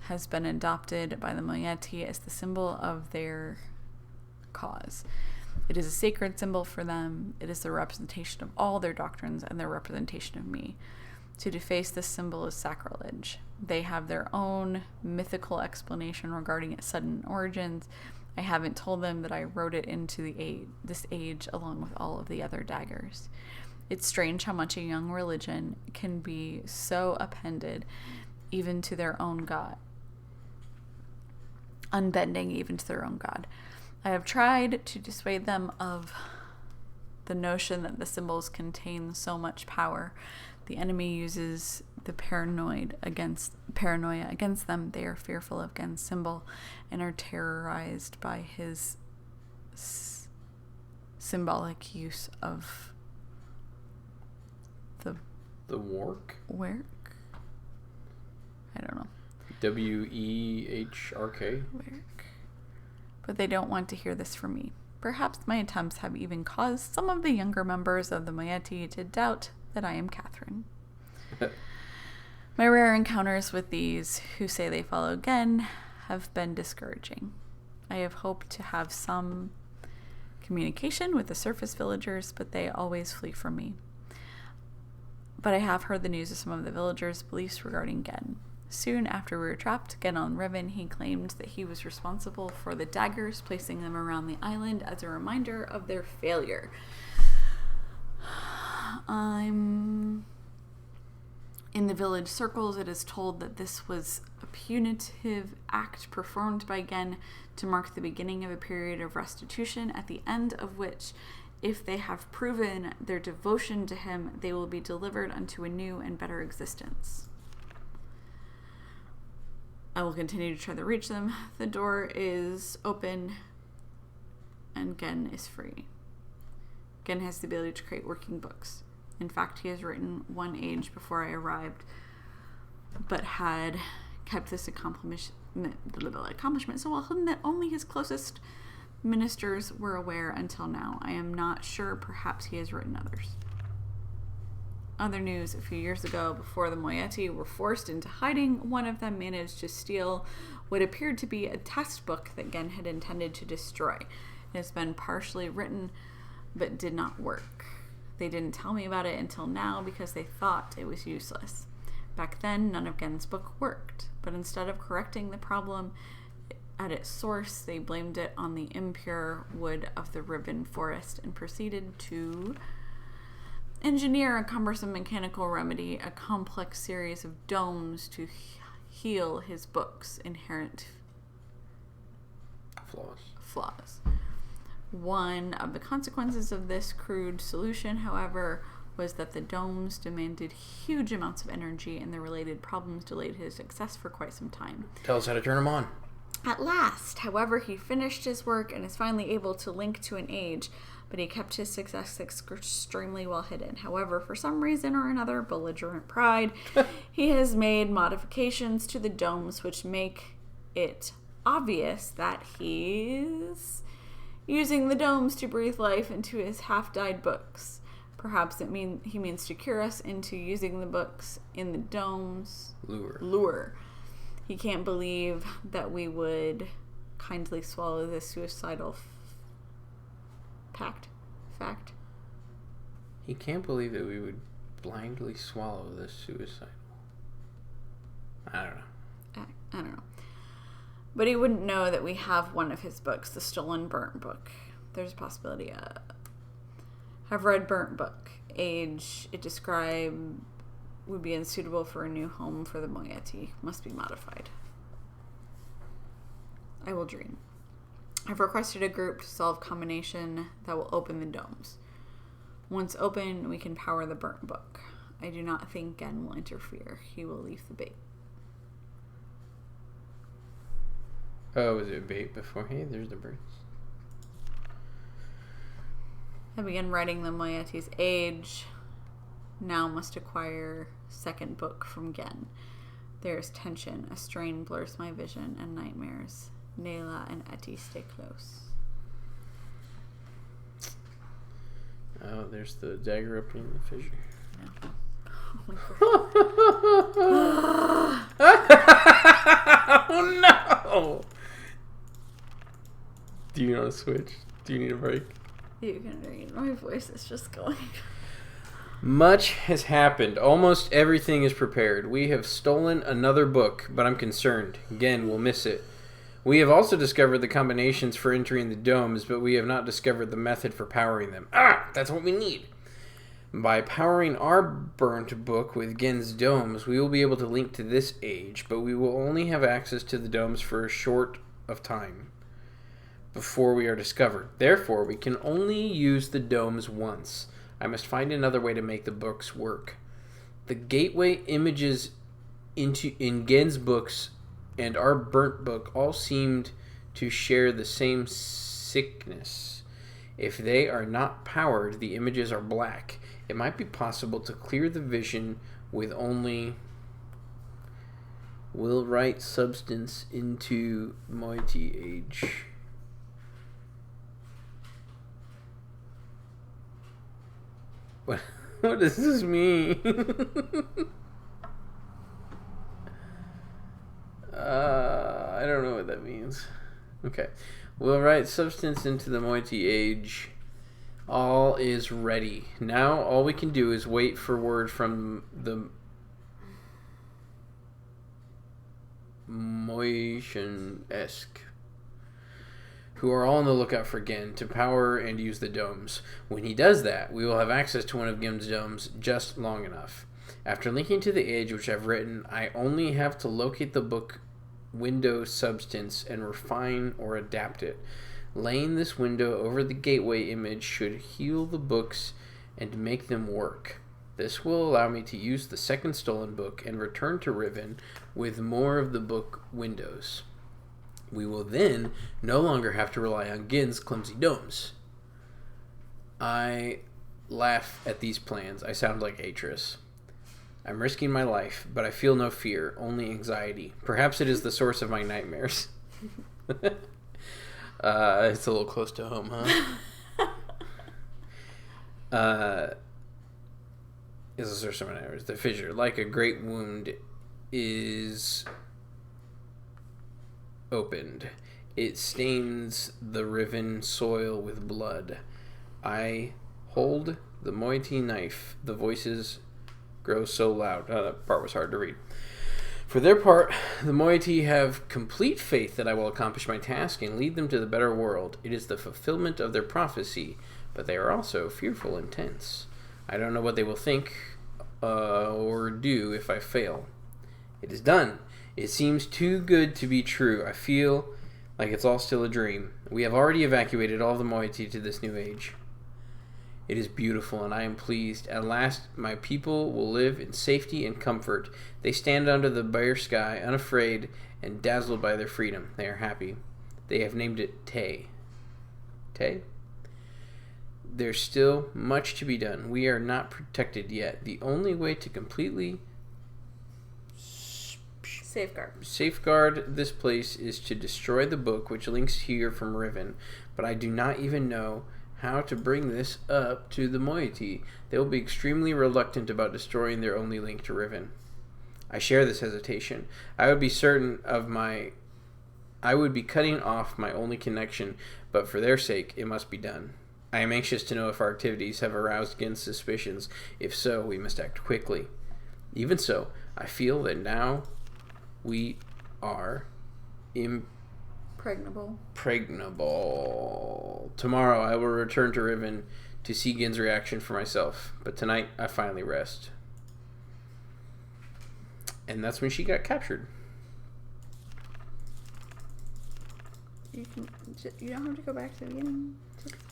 has been adopted by the Moieti as the symbol of their cause. It is a sacred symbol for them. It is the representation of all their doctrines and their representation of me. To deface this symbol is sacrilege. They have their own mythical explanation regarding its sudden origins. I haven't told them that I wrote it into this age along with all of the other daggers. It's strange how much a young religion can be so appended even to their own God. Unbending even to their own God. I have tried to dissuade them of the notion that the symbols contain so much power. The enemy uses the paranoia against them. They are fearful of Gen's symbol and are terrorized by his symbolic use of the work. I don't know. WEHRK. Work. But they don't want to hear this from me. Perhaps my attempts have even caused some of the younger members of the moiety to doubt that I am Catherine. My rare encounters with these who say they follow Gen have been discouraging. I have hoped to have some communication with the surface villagers, but they always flee from me. But I have heard the news of some of the villagers' beliefs regarding Gen. Soon after we were trapped again on Riven, he claimed that he was responsible for the daggers, placing them around the island as a reminder of their failure. In the village circles, it is told that this was a punitive act performed by Gen to mark the beginning of a period of restitution, at the end of which, if they have proven their devotion to him, they will be delivered unto a new and better existence. I will continue to try to reach them. The door is open and Gen is free. Gen has the ability to create working books. In fact, he has written one age before I arrived, but had kept this accomplishment so well hidden that only his closest ministers were aware until now. I am not sure. Perhaps he has written others. Other news: a few years ago, before the moiety were forced into hiding, one of them managed to steal what appeared to be a test book that Gen had intended to destroy. It has been partially written, but did not work. They didn't tell me about it until now because they thought it was useless. Back then, none of Gen's book worked, but instead of correcting the problem at its source, they blamed it on the impure wood of the Riven forest and proceeded to engineer a cumbersome mechanical remedy, a complex series of domes to heal his book's inherent flaws. One of the consequences of this crude solution, however, was that the domes demanded huge amounts of energy, and the related problems delayed his success for quite some time. Tell us how to turn them on. At last, however, he finished his work and is finally able to link to an age, but he kept his success extremely well hidden. However, for some reason or another, belligerent pride, he has made modifications to the domes which make it obvious that he's using the domes to breathe life into his half-died books. Perhaps he means to cure us into using the books in the domes. Lure. He can't believe that we would kindly swallow this suicidal fact. He can't believe that we would blindly swallow this suicidal. I don't know. But he wouldn't know that we have one of his books, the stolen burnt book. There's a possibility. Have read burnt book. Age it described would be unsuitable for a new home for the moiety. Must be modified. I will dream. I've requested a group to solve combination that will open the domes. Once open, we can power the burnt book. I do not think Gen will interfere. He will leave the bait. Oh, was it bait before? Hey, there's the birds. I began writing the moiety's age. Now must acquire second book from Gen. There is tension. A strain blurs my vision and nightmares. Nayla and Etty stay close. Oh, there's the dagger opening the fissure. Yeah. Oh no! Do you want to switch? Do you need a break? You can read. My voice is just going. Much has happened. Almost everything is prepared. We have stolen another book, but I'm concerned. Again, we'll miss it. We have also discovered the combinations for entering the domes, but we have not discovered the method for powering them. That's what we need. By powering our burnt book with Gen's domes, we will be able to link to this age, but we will only have access to the domes for a short of time before we are discovered. Therefore, we can only use the domes once. I must find another way to make the books work. The gateway images in Gen's books and our burnt book all seemed to share the same sickness. If they are not powered, the images are black. It might be possible to clear the vision with only will write substance into moiety age. What does this mean? I don't know what that means. Okay. We'll write substance into the moiety age. All is ready. Now all we can do is wait for word from the Motion-esque, who are all on the lookout for Gen to power and use the domes. When he does that, we will have access to one of Gen's domes just long enough. After linking to the age which I've written, I only have to locate the book window substance and refine or adapt it. Laying this window over the gateway image should heal the books and make them work. This will allow me to use the second stolen book and return to Riven with more of the book windows. We will then no longer have to rely on Gen's clumsy domes. I laugh at these plans. I sound like Atris. I'm risking my life, but I feel no fear, only anxiety. Perhaps it is the source of my nightmares. It's a little close to home, huh? Is the source of my nightmares. The fissure, like a great wound, is opened. It stains the riven soil with blood. I hold the moiety knife. The voices grow so loud. That part was hard to read. For their part, the moiety have complete faith that I will accomplish my task and lead them to the better world. It is the fulfillment of their prophecy, but they are also fearful and tense. I don't know what they will think or do if I fail. It is done. It seems too good to be true. I feel like it's all still a dream. We have already evacuated all the moiety to this new age. It is beautiful, and I am pleased. At last, my people will live in safety and comfort. They stand under the bare sky, unafraid and dazzled by their freedom. They are happy. They have named it Tay. Tay? There's still much to be done. We are not protected yet. The only way to completely safeguard this place is to destroy the book which links here from Riven. But I do not even know how to bring this up to the moiety. They will be extremely reluctant about destroying their only link to Riven. I share this hesitation. I would be cutting off my only connection, but for their sake, it must be done. I am anxious to know if our activities have aroused Gen's suspicions. If so, we must act quickly. Even so, I feel that now we are impregnable. Tomorrow I will return to Riven to see Gen's reaction for myself. But tonight I finally rest. And that's when she got captured. You don't have to go back to the beginning.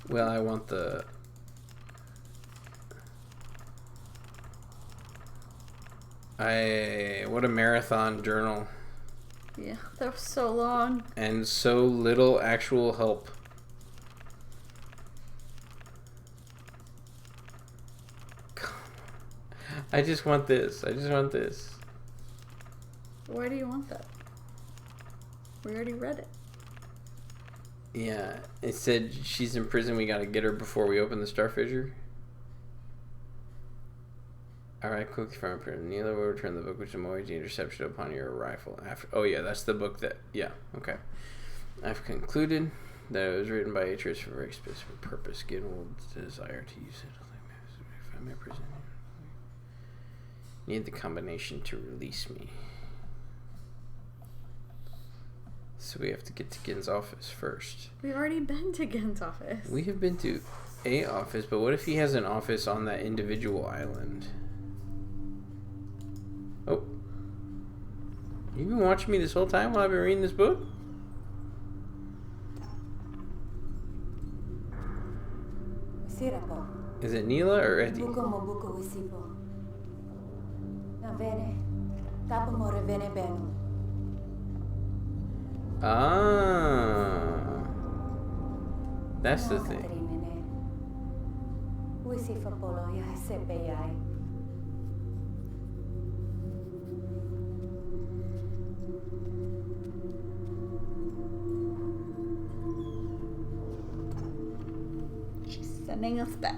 Well, I want the... What a marathon journal. Yeah, that was so long. And so little actual help. I just want this. Why do you want that? We already read it. Yeah, it said she's in prison. We gotta get her before we open the star fissure. Alright, quickly from prison. Neela will return the book which the moiety intercepted upon your arrival. Oh yeah, that's the book that... Yeah, okay. I've concluded that it was written by Atreus for a very specific purpose. Gen will desire to use it. If I may present it. Need the combination to release me. So we have to get to Gen's office first. We've already been to Gen's office. We have been to a office, but what if he has an office on that individual island? Oh. You've been watching me this whole time while I've been reading this book? Is it Neela or Eti? Ah. That's the thing. She's sending us back.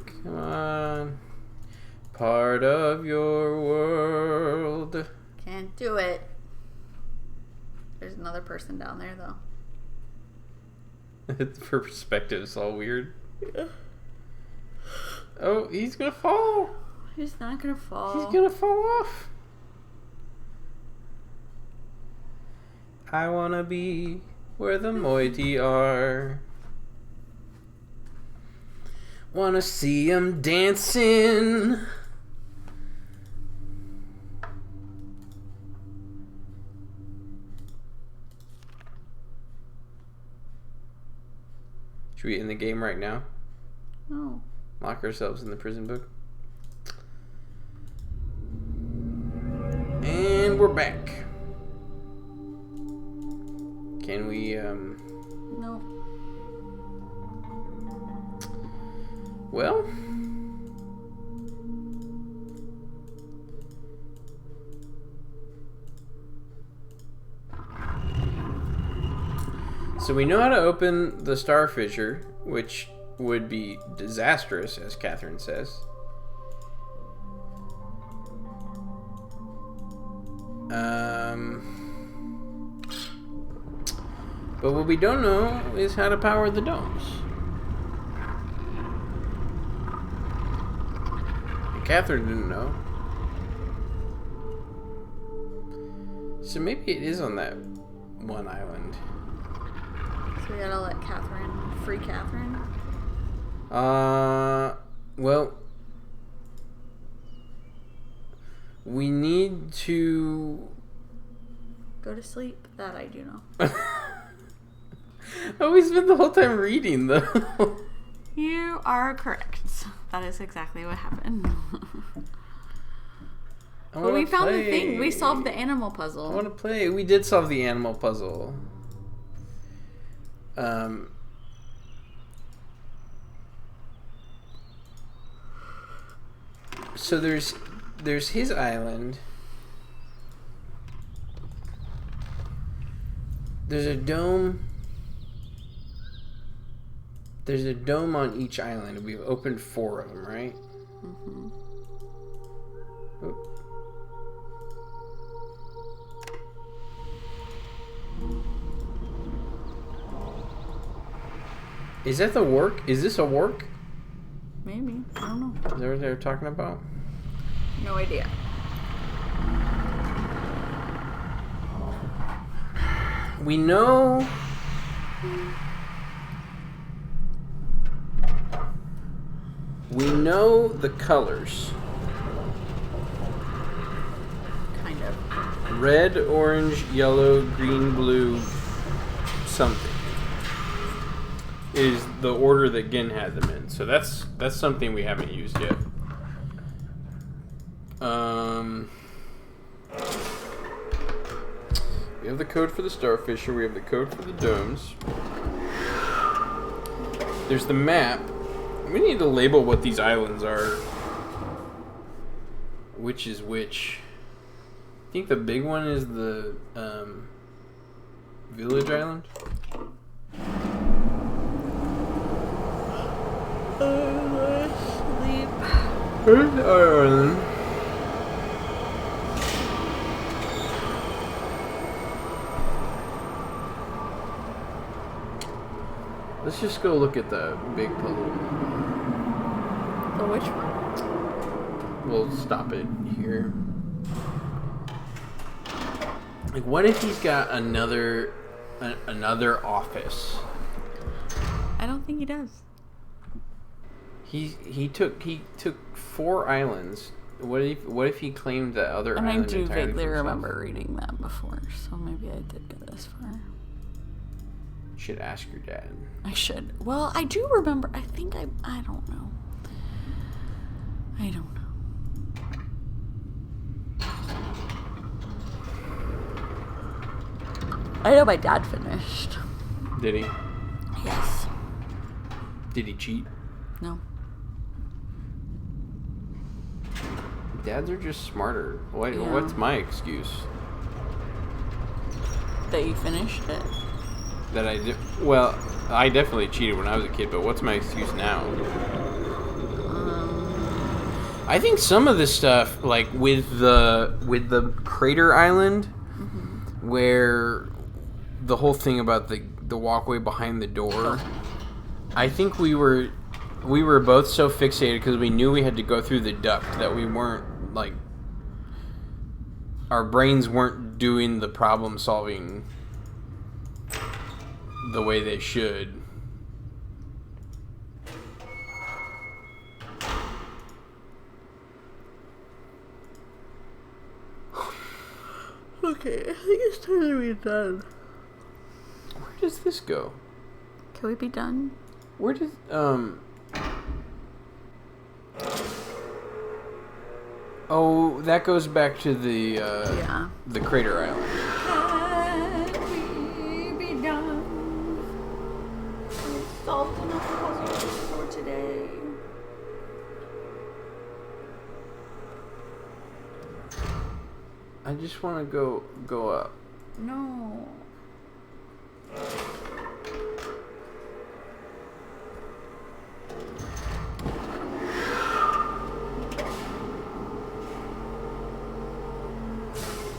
Come on. Part of your world. Can't do it. There's another person down there, though. For perspective, it's all weird. Oh, he's gonna fall. He's not gonna fall. He's gonna fall off. I wanna be where the moiety are. Wanna see 'em dancing. Should we end the game right now? No. Lock ourselves in the prison book. And we're back. Can we, No. Well... So we know how to open the star fissure, which would be disastrous, as Catherine says. But what we don't know is how to power the domes. And Catherine didn't know. So maybe it is on that one island. So we gotta let Catherine, free Catherine? Well, we need to... Go to sleep? That I do know. Oh, we spent the whole time reading, though. You are correct. That is exactly what happened. But we found the thing. We solved the animal puzzle. I want to play. We did solve the animal puzzle. So there's his island. There's a dome. There's a dome on each island. We've opened 4 of them, right? Mm-hmm. Oh. Is that the work? Is this a work? Maybe. I don't know. Is that what they're talking about? No idea. We know... We know the colors. Kind of. Red, orange, yellow, green, blue, something. Is the order that Gen had them in. So that's something we haven't used yet. We have the code for the starfisher. We have the code for the domes. There's the map. We need to label what these islands are. Which is which. I think the big one is the village island. Sleep. Where's our island? Let's just go look at the big puzzle. The which one? We'll stop it here. Like, what if he's got another office? I don't think he does. He took 4 islands. What if he claimed that other And island I do entirely vaguely for himself? remember reading that before, so maybe I did go this far. You should ask your dad. I should. Well, I do remember. I think I don't know. I don't know. I know my dad finished. Did he? Yes. Did he cheat? No. Dads are just smarter. What? Yeah. What's my excuse? That you finished it. That I did. Well, I definitely cheated when I was a kid, but what's my excuse now? I think some of this stuff, like with the crater island, where the whole thing about the walkway behind the door, I think we were both so fixated because we knew we had to go through the duct that we weren't, like, our brains weren't doing the problem solving the way they should. Okay, I think it's time to be done. Where does this go? Can we be done? Where does Oh, that goes back to the the crater island. Can we be done? We've solved enough puzzles for today. I just want to go up. No.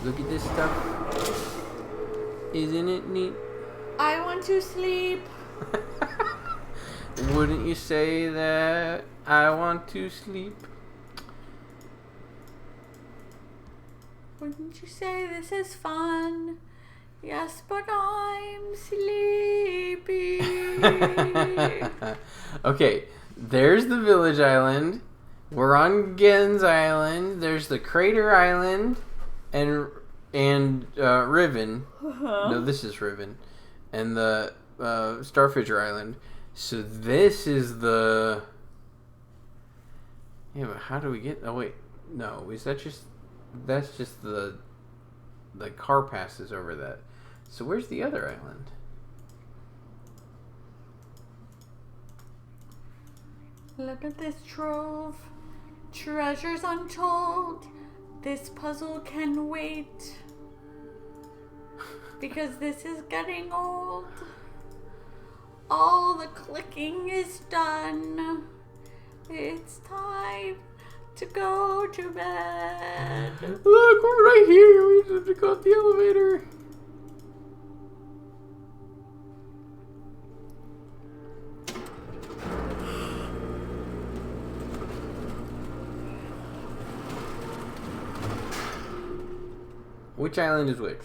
Look at this stuff. Isn't it neat? I want to sleep. Wouldn't you say that? I want to sleep. Wouldn't you say this is fun? Yes, but I'm sleepy. Okay, there's the village island. We're on Gen's Island. There's the crater island, and Riven. No, this is Riven, and the Starfisher Island. So this is the. Yeah, but how do we get? Oh wait, no. Is that just? That's just the car passes over that. So where's the other island? Look at this trove. Treasures untold. This puzzle can wait. Because this is getting old. All the clicking is done. It's time to go to bed. Look, we're right here. We just have to go up the elevator. Which island is which?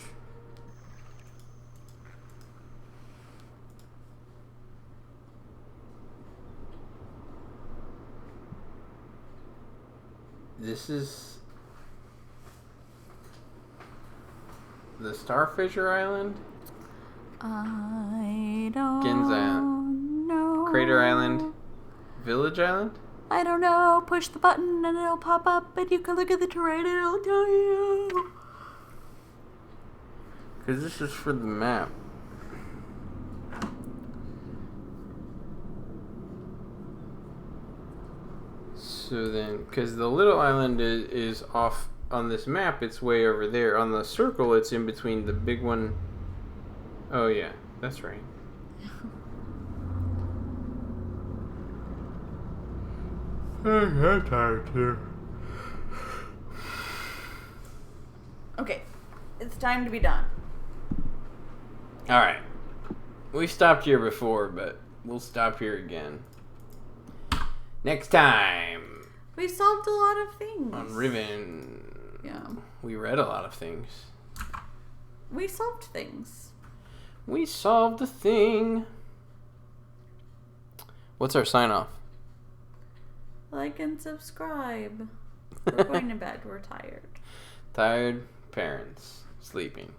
This is the Starfisher Island? I don't Gen's Island. know. Crater Island? Village Island? I don't know. Push the button and it'll pop up and you can look at the terrain and it'll tell you. Because this is for the map. So then, because the little island is off on this map, it's way over there. On the circle, it's in between the big one. Oh, yeah, that's right. I'm tired too. Okay, it's time to be done. Alright. We stopped here before, but we'll stop here again. Next time We solved a lot of things. on Riven. Yeah. We read a lot of things. We solved things. We solved the thing. What's our sign off? Like and subscribe. We're going to bed. We're tired. Tired parents sleeping.